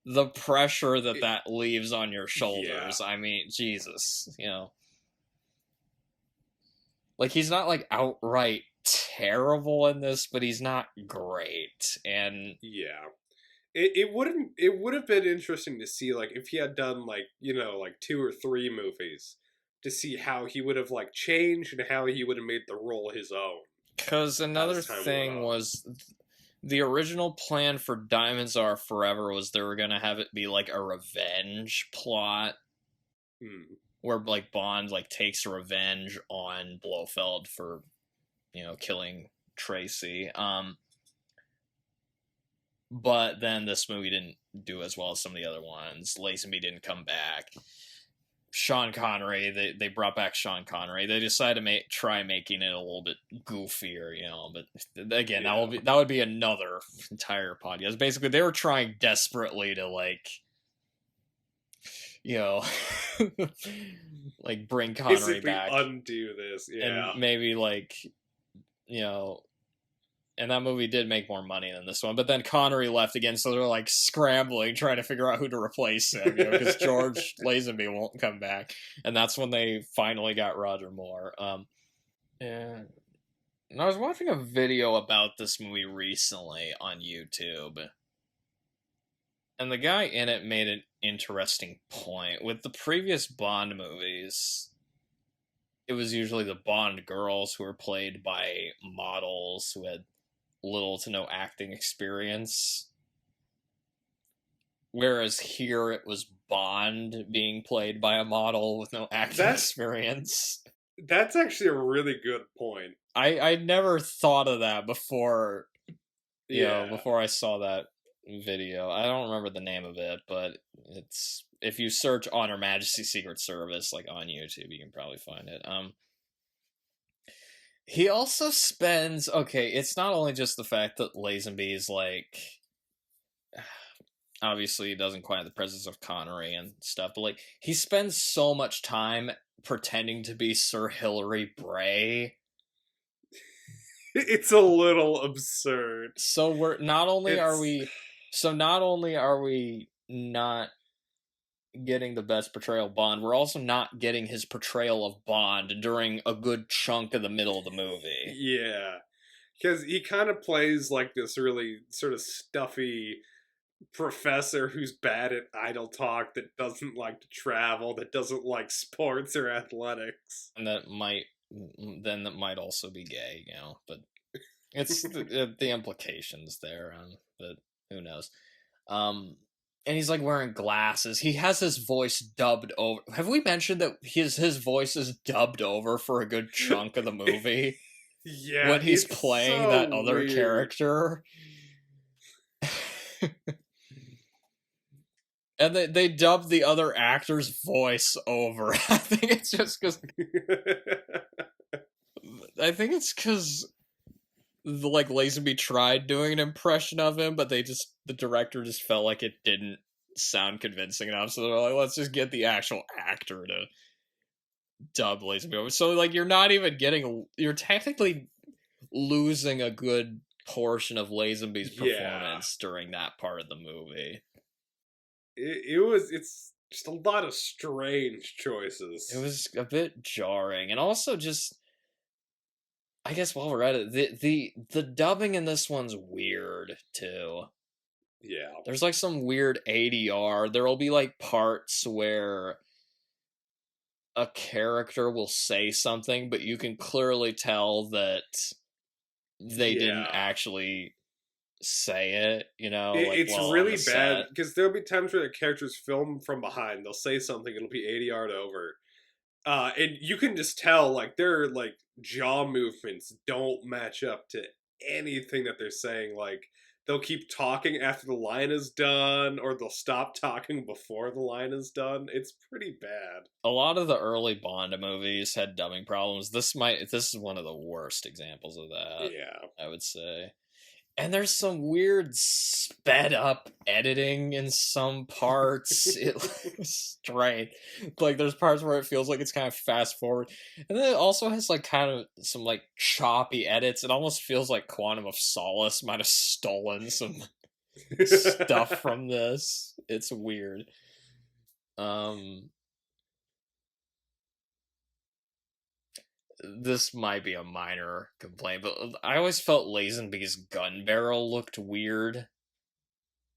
The pressure that leaves on your shoulders. I mean, Jesus, you know. Like, he's not, like, outright terrible in this, but he's not great. And it would have been interesting to see, like, if he had done, like, you know, like 2 or 3 movies, to see how he would have, like, changed and how he would have made the role his own. Because another thing was, the original plan for Diamonds Are Forever was they were going to have it be, like, a revenge plot. Where, like, Bond, like, takes revenge on Blofeld for, you know, killing Tracy. But then this movie didn't do as well as some of the other ones. Lazenby didn't come back. Sean Connery, they brought back Sean Connery. They decided to try making it a little bit goofier, you know. But again, that would be another entire podcast. Basically, they were trying desperately to like, you know, like bring Connery basically back, undo this, and maybe like, you know. And that movie did make more money than this one. But then Connery left again, so they're like scrambling, trying to figure out who to replace him, you know, because George Lazenby won't come back. And that's when they finally got Roger Moore. And I was watching a video about this movie recently on YouTube. And the guy in it made an interesting point. With the previous Bond movies, it was usually the Bond girls who were played by models who had little to no acting experience. Whereas here it was Bond being played by a model with no acting experience. That's actually a really good point. I never thought of that before, you know, before I saw that video. I don't remember the name of it, but it's, if you search on Her Majesty's Secret Service, like on YouTube, you can probably find it. He also spends, okay, it's not only just the fact that Lazenby is like, obviously he doesn't quite have the presence of Connery and stuff, but like, he spends so much time pretending to be Sir Hilary Bray. It's a little absurd. So not only are we not getting the best portrayal of Bond, we're also not getting his portrayal of Bond during a good chunk of the middle of the movie. Yeah. Because he kind of plays like this really sort of stuffy professor who's bad at idle talk, that doesn't like to travel, that doesn't like sports or athletics. And that might also be gay, you know, but it's the implications there, but who knows. And he's like wearing glasses. He has his voice dubbed over. Have we mentioned that his voice is dubbed over for a good chunk of the movie? Yeah. When he's playing that other character. And they dubbed the other actor's voice over. I think it's just because... I think it's because like Lazenby tried doing an impression of him, but the director just felt like it didn't sound convincing enough, so they're like, let's just get the actual actor to dub Lazenby over. So like you're technically losing a good portion of Lazenby's performance during that part of the movie. It's just a lot of strange choices. It was a bit jarring, and also just, I guess while we're at it, the dubbing in this one's weird too. Yeah. There's like some weird ADR. There will be like parts where a character will say something, but you can clearly tell that they didn't actually say it, you know? It's really bad, because there'll be times where the characters film from behind. They'll say something, it'll be ADR'd over. And you can just tell, like, their, like, jaw movements don't match up to anything that they're saying. Like, they'll keep talking after the line is done, or they'll stop talking before the line is done. It's pretty bad. A lot of the early Bond movies had dubbing problems. This is one of the worst examples of that. Yeah. I would say. And there's some weird sped up editing in some parts. It looks strange. Like there's parts where it feels like it's kind of fast forward. And then it also has like kind of some like choppy edits. It almost feels like Quantum of Solace might have stolen some stuff from this. It's weird. This might be a minor complaint, but I always felt Lazenby's gun barrel looked weird.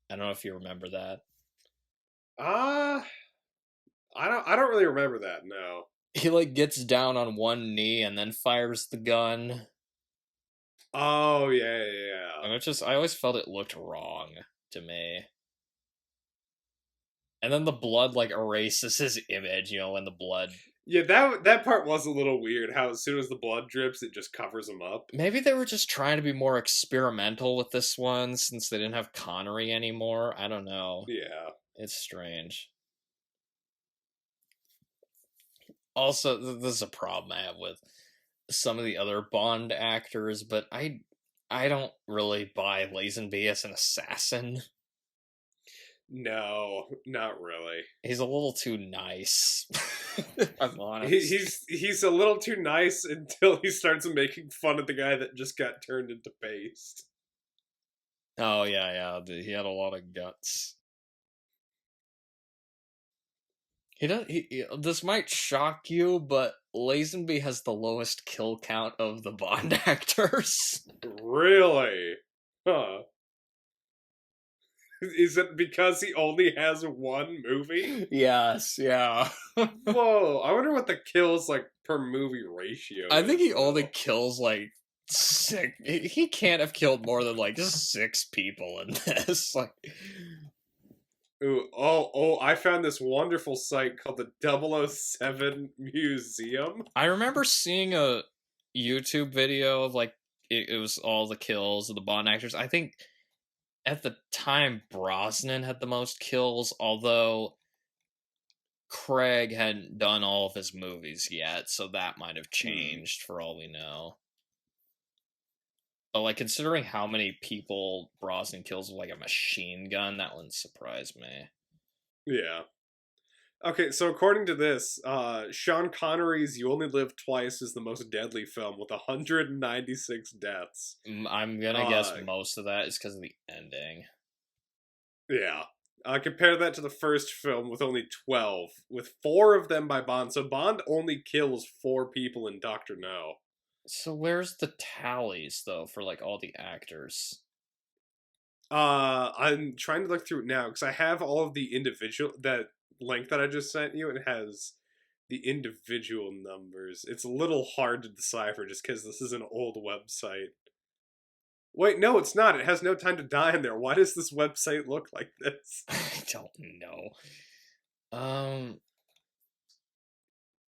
I don't know if you remember that. I don't really remember that, no. He like gets down on one knee and then fires the gun. Oh, yeah. And I always felt it looked wrong to me. And then the blood like erases his image, you know, when the blood Yeah, that part was a little weird. How as soon as the blood drips, it just covers him up. Maybe they were just trying to be more experimental with this one since they didn't have Connery anymore. I don't know. Yeah. It's strange. Also, this is a problem I have with some of the other Bond actors, but I don't really buy Lazenby as an assassin. No, not really. He's a little too nice. If I'm honest. He's a little too nice until he starts making fun of the guy that just got turned into paste. Oh yeah. He had a lot of guts. This might shock you, but Lazenby has the lowest kill count of the Bond actors. Really? Huh. Is it because he only has one movie? Yes, yeah. Whoa, I wonder what the kills like per movie ratio I think is, he only though. kills like six. He can't have killed more than like just 6 people in this. Like, Ooh, oh, I found this wonderful site called the 007 Museum. I remember seeing a YouTube video of like it was all the kills of the Bond actors. I think at the time Brosnan had the most kills, although Craig hadn't done all of his movies yet, so that might have changed for all we know. But like considering how many people Brosnan kills with like a machine gun, that wouldn't surprise me. Yeah. Okay, so according to this, Sean Connery's "You Only Live Twice" is the most deadly film with 196 deaths. I'm gonna guess most of that is because of the ending. Yeah. Compare that to the first film with only 12, with 4 of them by Bond. So Bond only kills 4 people in Doctor No. So where's the tallies though for like all the actors? I'm trying to look through it now because I have all of the individual that link that I just sent you. It has the individual numbers. It's a little hard to decipher just because this is an old website. Wait, no, it's not. It has No Time to Die in there. Why does this website look like this? I don't know.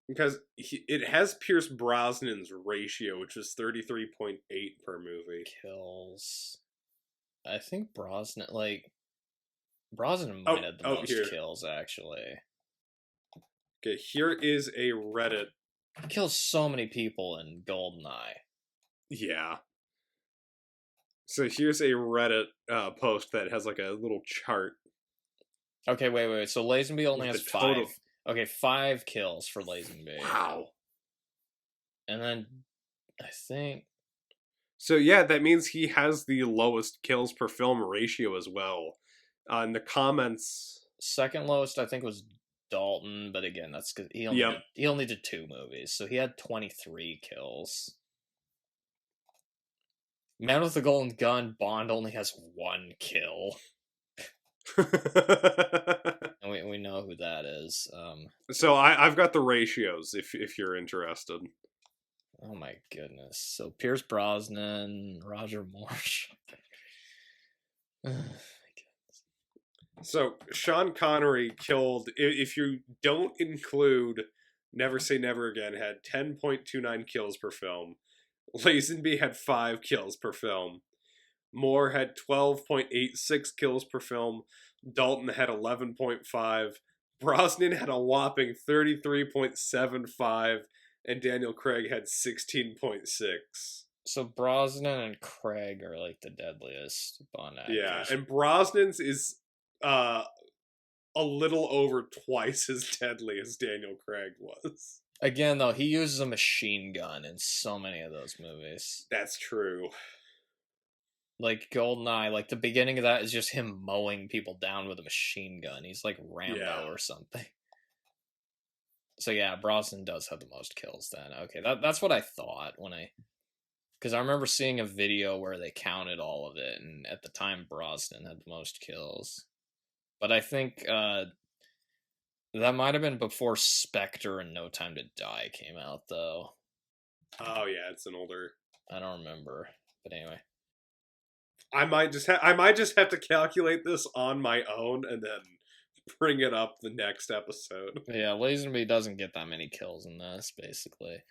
Because it has Pierce Brosnan's ratio, which is 33.8 per movie. Kills. I think Brosnan might have the most here. kills actually. Okay, here is a Reddit. He kills so many people in Goldeneye. Yeah. So here's a Reddit post that has like a little chart. Okay, wait. So Lazenby only has 5. Total. Okay, 5 kills for Lazenby. Wow. And then I think. So yeah, that means he has the lowest kills per film ratio as well. In the comments, Second lowest I think was Dalton, but again, that's because he only did 2 movies, so he had 23 kills. Man with the Golden Gun, Bond only has 1 kill. And we know who that is. So I've got the ratios if you're interested. Oh my goodness. So Pierce Brosnan, Roger Moore. So Sean Connery killed, if you don't include Never Say Never Again, had 10.29 kills per film. Lazenby had 5 kills per film. Moore had 12.86 kills per film. Dalton had 11.5. Brosnan had a whopping 33.75. And Daniel Craig had 16.6. So Brosnan and Craig are like the deadliest Bond actors. Yeah, and Brosnan's is a little over twice as deadly as Daniel Craig was. Again, though, he uses a machine gun in so many of those movies. That's true. Like Goldeneye, like the beginning of that is just him mowing people down with a machine gun. He's like Rambo or something. So yeah, Brosnan does have the most kills then. Okay, that's what I thought because I remember seeing a video where they counted all of it, and at the time Brosnan had the most kills. But I think that might have been before Spectre and No Time to Die came out, though. Oh yeah, it's an older. I don't remember, but anyway. I might just have to calculate this on my own and then bring it up the next episode. Yeah, Lazenby doesn't get that many kills in this, basically.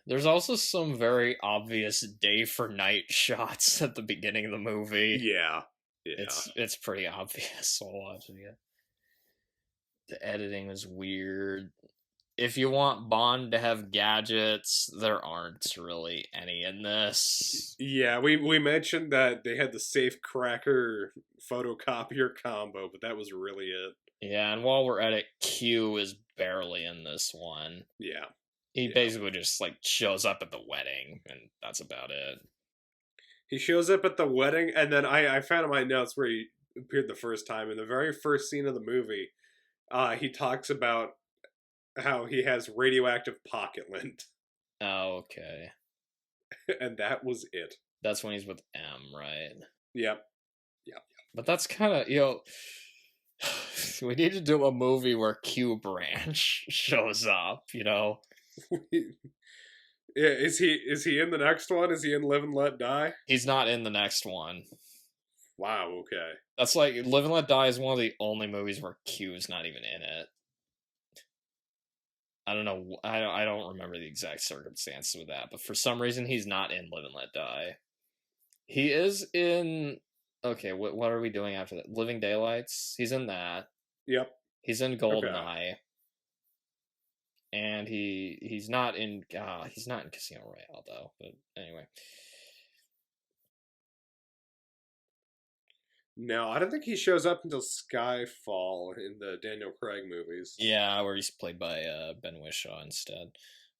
There's also some very obvious day for night shots at the beginning of the movie. Yeah. It's pretty obvious while watching it. The editing is weird. If you want Bond to have gadgets, there aren't really any in this. Yeah, we mentioned that they had the safe cracker photocopier combo, but that was really it. Yeah, and while we're at it, Q is barely in this one. Yeah. He basically just, like, shows up at the wedding, and that's about it. He shows up at the wedding, and then I found in my notes where he appeared the first time. In the very first scene of the movie, he talks about how he has radioactive pocket lint. Oh, okay. And that was it. That's when he's with M, right? Yep. But that's kind of, we need to do a movie where Q Branch shows up, Yeah, is he in the next one? Is he in Live and Let Die? He's not in the next one. Wow, okay. That's like, Live and Let Die is one of the only movies where Q is not even in it. I don't know. I don't remember the exact circumstances with that, but for some reason he's not in Live and Let Die. He is in. Okay, what are we doing after that? Living Daylights. He's in that. Yep. He's in GoldenEye. And he's not in Casino Royale though. But anyway. No, I don't think he shows up until Skyfall in the Daniel Craig movies. Yeah, where he's played by Ben Whishaw instead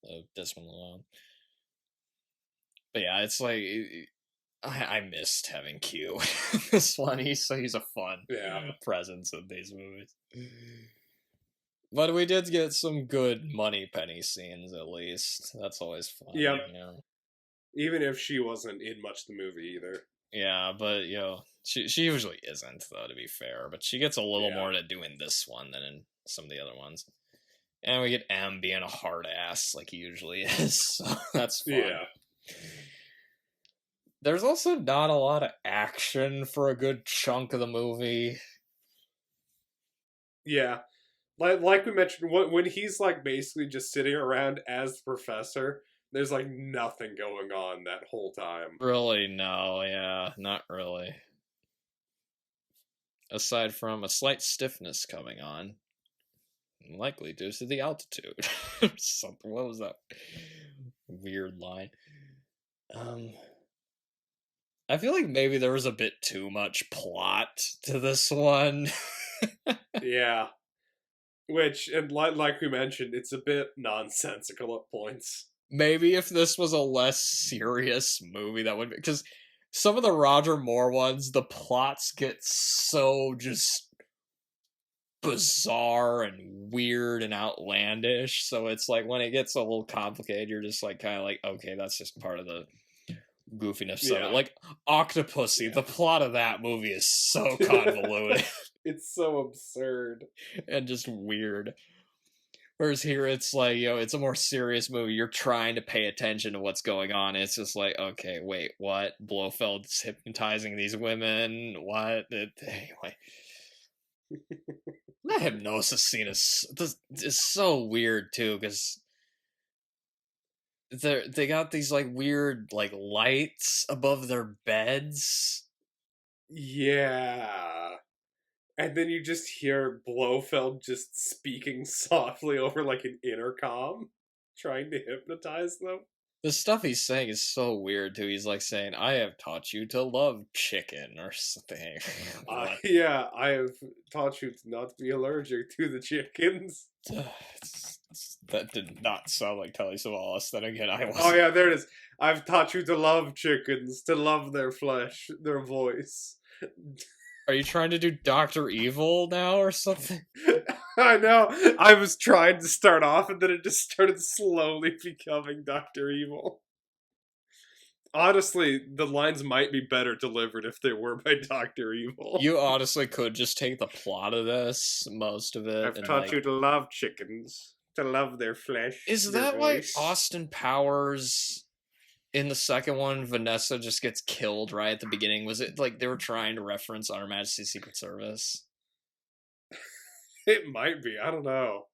of Desmond Llewellyn. But yeah, it's like I missed having Q in this one. He's a fun presence in these movies. But we did get some good Moneypenny scenes at least. That's always fun. Yep. Even if she wasn't in much of the movie either. Yeah, but she usually isn't, though, to be fair. But she gets a little more to do in this one than in some of the other ones. And we get M being a hard ass like he usually is. So that's fun. Yeah. There's also not a lot of action for a good chunk of the movie. Yeah. Like we mentioned, when he's like basically just sitting around as the professor, there's like nothing going on that whole time. Really, no, not really. Aside from a slight stiffness coming on, likely due to the altitude. Something. What was that weird line? I feel like maybe there was a bit too much plot to this one. Yeah. Which, and like we mentioned, it's a bit nonsensical at points. Maybe if this was a less serious movie, that would be... Because some of the Roger Moore ones, the plots get so just bizarre and weird and outlandish. So it's like, when it gets a little complicated, you're just like, kind of like, okay, that's just part of the goofiness of it. Like, Octopussy, the plot of that movie is so convoluted. It's so absurd. And just weird. Whereas here it's like, it's a more serious movie. You're trying to pay attention to what's going on. It's just like, okay, wait, what? Blofeld's hypnotizing these women? What? Anyway. That hypnosis scene is so weird, too, because they got these, like, weird, like, lights above their beds. Yeah. And then you just hear Blofeld just speaking softly over, like, an intercom, trying to hypnotize them. The stuff he's saying is so weird, too. He's, like, saying, I have taught you to love chicken, or something. Yeah, I have taught you to not be allergic to the chickens. That did not sound like Telly Savalas. Then again, I was. Oh, yeah, there it is. I've taught you to love chickens, to love their flesh, their voice. Are you trying to do Dr. Evil now or something? I know. I was trying to start off and then it just started slowly becoming Dr. Evil. Honestly, the lines might be better delivered if they were by Dr. Evil. You honestly could just take the plot of this, most of it. I've taught you to love chickens, to love their flesh. Is that voice. why Austin Powers... In the second one, Vanessa just gets killed right at the beginning? Was it like they were trying to reference Our Majesty's Secret Service? It might be. I don't know.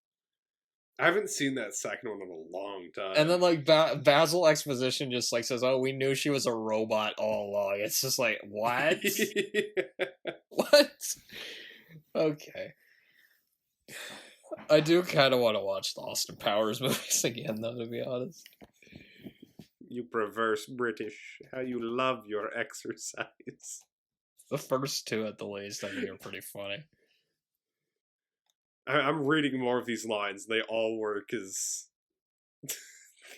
I haven't seen that second one in a long time. And then like Basil Exposition just like says, "Oh, we knew she was a robot all along." It's just like, what? What? Okay. I do kind of want to watch the Austin Powers movies again, though, to be honest. You perverse British. How you love your exercise. The first two, at the least, I think are pretty funny. I'm reading more of these lines. They all work as...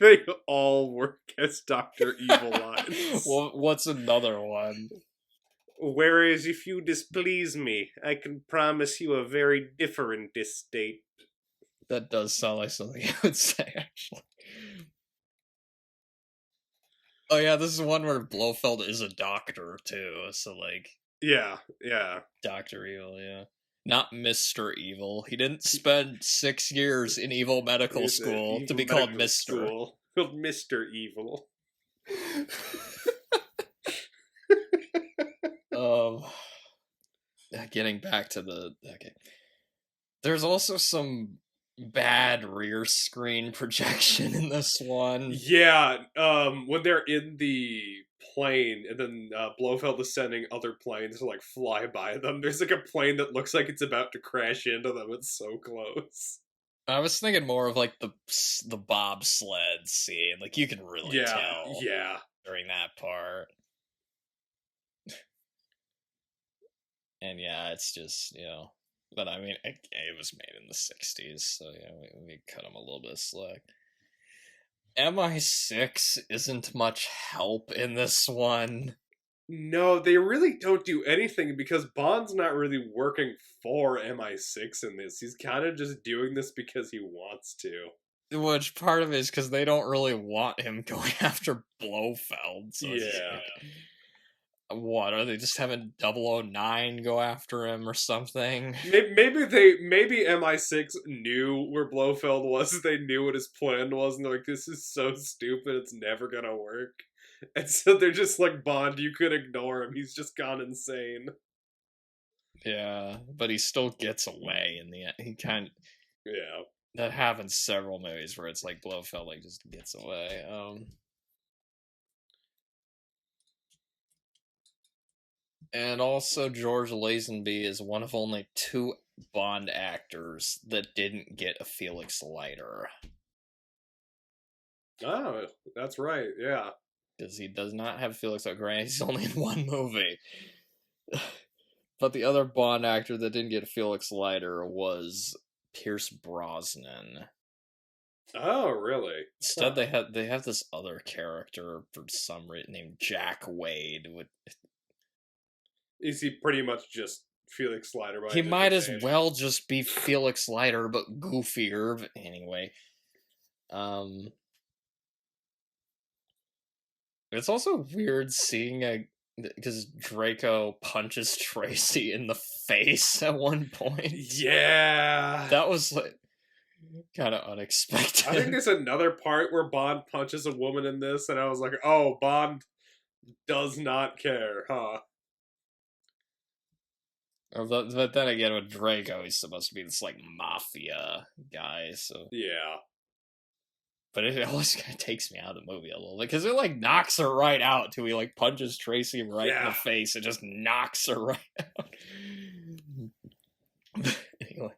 they all work as Dr. Evil lines. Well, what's another one? Whereas if you displease me, I can promise you a very different estate. That does sound like something I would say, actually. Oh yeah, this is one where Blofeld is a doctor, too, so like... Yeah. Dr. Evil, yeah. Not Mr. Evil. He didn't spend 6 years in evil medical school to be called Mr. Called Mr. Evil. Getting back to the... Okay. There's also some bad rear screen projection in this one. Yeah, when they're in the plane and then Blofeld is sending other planes to like fly by them, there's like a plane that looks like it's about to crash into them. It's so close. I was thinking more of like the bobsled scene. Like you can really tell during that part. And yeah, it's just, but I mean, it was made in the 60s, so we cut him a little bit of slack. MI6 isn't much help in this one. No, they really don't do anything because Bond's not really working for MI6 in this. He's kind of just doing this because he wants to. Which part of it is because they don't really want him going after Blofeld. So what, are they just having 009 go after him or something? Maybe MI6 knew where Blofeld was. They knew what his plan was, and they're like, "This is so stupid. It's never gonna work." And so they're just like, "Bond, you could ignore him. He's just gone insane." Yeah, but he still gets away in the end. He kind of... Yeah. That happens several movies where it's like Blofeld like just gets away. And also, George Lazenby is one of only 2 Bond actors that didn't get a Felix Leiter. Oh, that's right, yeah. Because he does not have Felix Leiter. He's only in 1 movie. But the other Bond actor that didn't get a Felix Leiter was Pierce Brosnan. Oh, really? Instead, they have this other character for some reason named Jack Wade. Is he pretty much just Felix Leiter? He might as well just be Felix Leiter, but goofier. But anyway, it's also weird seeing because Draco punches Tracy in the face at one point. Yeah, that was like kind of unexpected. I think there's another part where Bond punches a woman in this, and I was like, "Oh, Bond does not care, huh?" But then again, with Draco, he's supposed to be this like mafia guy, so yeah. But it always kind of takes me out of the movie a little bit because it like knocks her right out too. He like punches Tracy right in the face. It just knocks her right out. Anyway,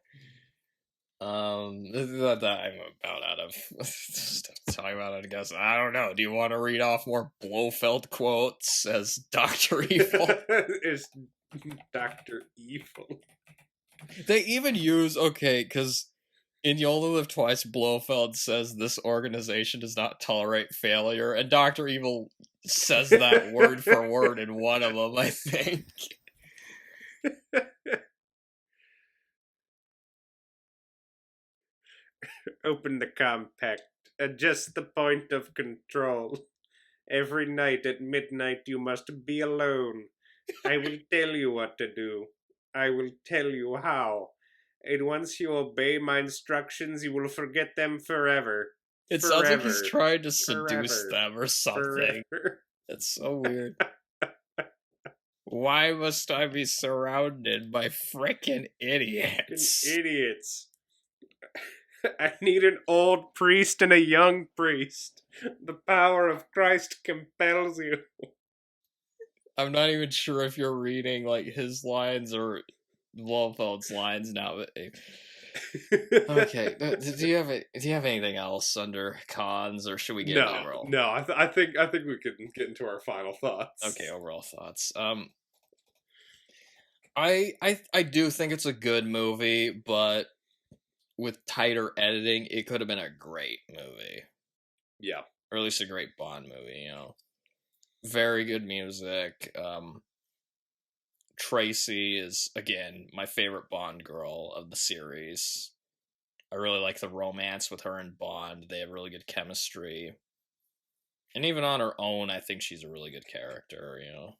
that I'm about out of stuff to talk about. I guess I don't know. Do you want to read off more Blofeld quotes as Dr. Evil? It's Dr. Evil. They even use because in You Only Live Twice, Blofeld says this organization does not tolerate failure, and Dr. Evil says that word for word in one of them, I think. Open the compact. Adjust the point of control. Every night at midnight you must be alone. I will tell you what to do. I will tell you how. And once you obey my instructions, you will forget them forever. It sounds like he's trying to seduce them or something. It's so weird. Why must I be surrounded by frickin' idiots? Idiots. I need an old priest and a young priest. The power of Christ compels you. I'm not even sure if you're reading like his lines or Blofeld's lines now. But okay, do you have anything else under cons, or should we get overall? No. I think we can get into our final thoughts. Okay, overall thoughts. I do think it's a good movie, but with tighter editing, it could have been a great movie. Yeah, or at least a great Bond movie. You know, very good music. Tracy is again my favorite Bond girl of the series. I really like the romance with her and Bond. They have really good chemistry. And even on her own, I think she's a really good character, you know.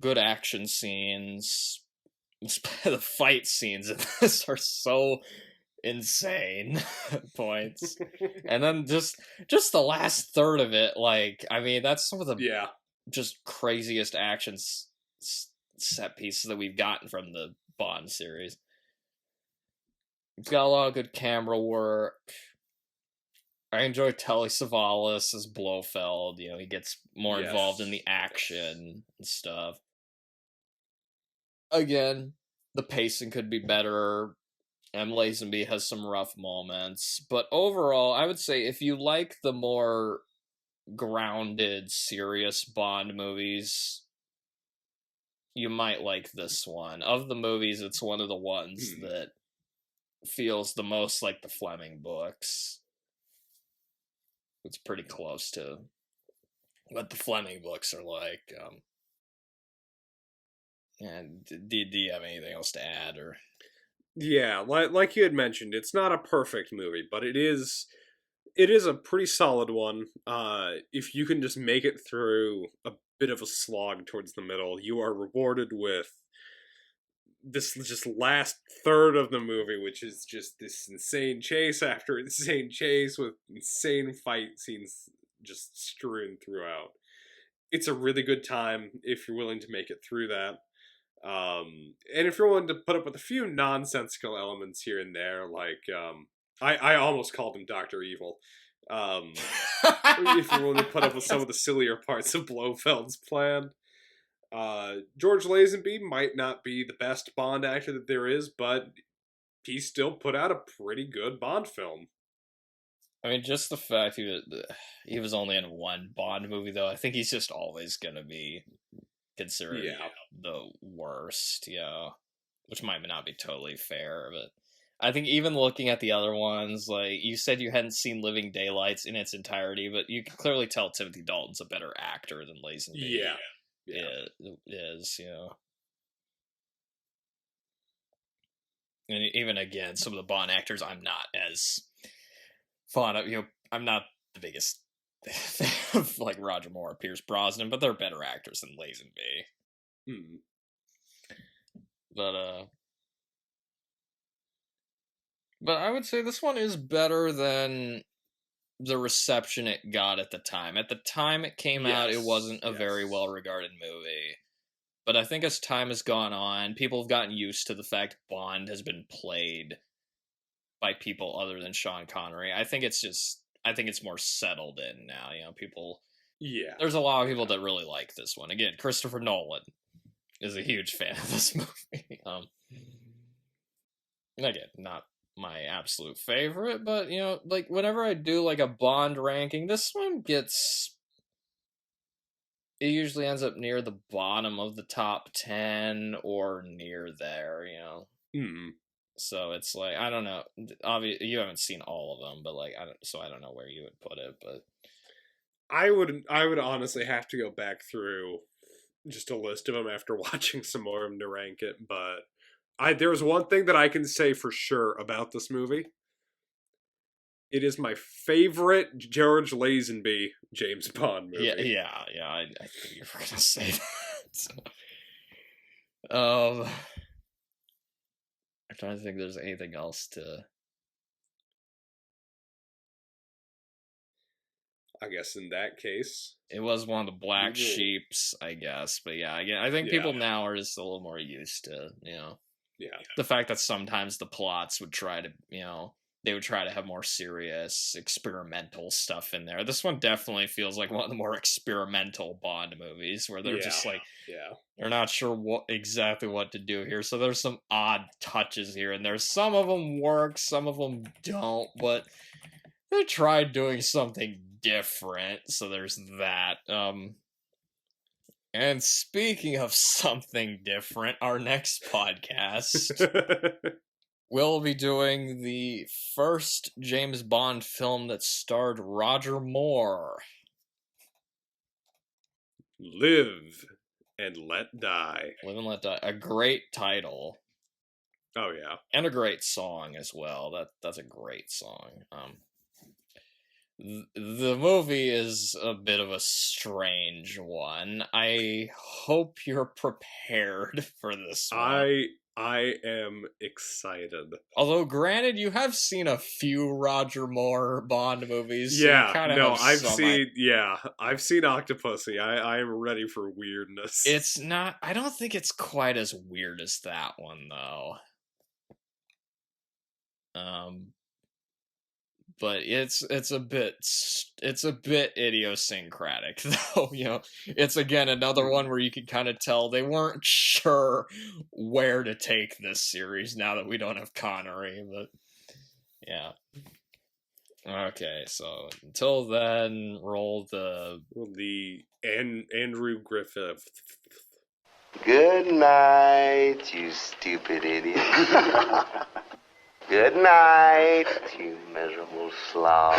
Good action scenes. The fight scenes in this are so insane at points. And then just the last third of it, like, I mean, that's some of the just craziest action set pieces that we've gotten from the Bond series. It's got a lot of good camera work. I enjoy Telly Savalas as Blofeld. You know, he gets more involved in the action and stuff. Again, the pacing could be better. Lazenby has some rough moments. But overall, I would say if you like the more grounded, serious Bond movies, you might like this one. Of the movies, it's one of the ones that feels the most like the Fleming books. It's pretty close to what the Fleming books are like. And do you have anything else to add? Or yeah, like you had mentioned, it's not a perfect movie, but it is a pretty solid one. If you can just make it through a bit of a slog towards the middle, you are rewarded with this just last third of the movie, which is just this insane chase after insane chase with insane fight scenes just strewn throughout. It's a really good time if you're willing to make it through that. And if you're willing to put up with a few nonsensical elements here and there, like I almost called him Dr. Evil. If you're willing to put up with some of the sillier parts of Blofeld's plan. George Lazenby might not be the best Bond actor that there is, but he still put out a pretty good Bond film. I mean, just the fact he was only in one Bond movie, though, I think he's just always gonna be considered the worst, which might not be totally fair, but I think even looking at the other ones, like, you said you hadn't seen Living Daylights in its entirety, but you can clearly tell Timothy Dalton's a better actor than Lazenby is, you know. And even, again, some of the Bond actors I'm not as fond of, you know, I'm not the biggest fan of, like, Roger Moore or Pierce Brosnan, but they're better actors than Lazenby. But I would say this one is better than the reception it got at the time. At the time it came out, it wasn't a very well-regarded movie. But I think as time has gone on, people have gotten used to the fact Bond has been played by people other than Sean Connery. I think it's more settled in now. You know, people. Yeah. There's a lot of people that really like this one. Again, Christopher Nolan is a huge fan of this movie. Again, not my absolute favorite, but, you know, like, whenever I do, like, a Bond ranking, this one it usually ends up near the bottom of the top 10 or near there, you know. So it's like, I don't know. Obviously, you haven't seen all of them, but, like, I don't know where you would put it, but I would honestly have to go back through just a list of them after watching some more of them to rank it, but there's one thing that I can say for sure about this movie. It is my favorite George Lazenby James Bond movie. Yeah. I think you were gonna say that. I'm trying to think if there's anything else to. I guess in that case, it was one of the black sheeps, I guess. But yeah, again, I think people now are just a little more used to, the fact that sometimes the plots would try to, they would try to have more serious experimental stuff in there. This one definitely feels like one of the more experimental Bond movies where they're just like, they're not sure exactly what to do here. So there's some odd touches here and there. Some of them work, some of them don't, but they tried doing something different. So there's that. And speaking of something different, our next podcast, we'll be doing the first James Bond film that starred Roger Moore. Live and Let Die. Live and Let Die. A great title. Oh, yeah. And a great song as well. That's a great song. The movie is a bit of a strange one. I hope you're prepared for this one. I am excited. Although, granted, you have seen a few Roger Moore Bond movies. Yeah, so no, I've seen Octopussy. I am ready for weirdness. It's not. I don't think it's quite as weird as that one, though. But it's a bit idiosyncratic, though. It's again another one where you can kind of tell they weren't sure where to take this series now that we don't have Connery. But yeah, okay. So until then, roll the Andrew Griffith. Good night, you stupid idiot. Good night, you miserable slob.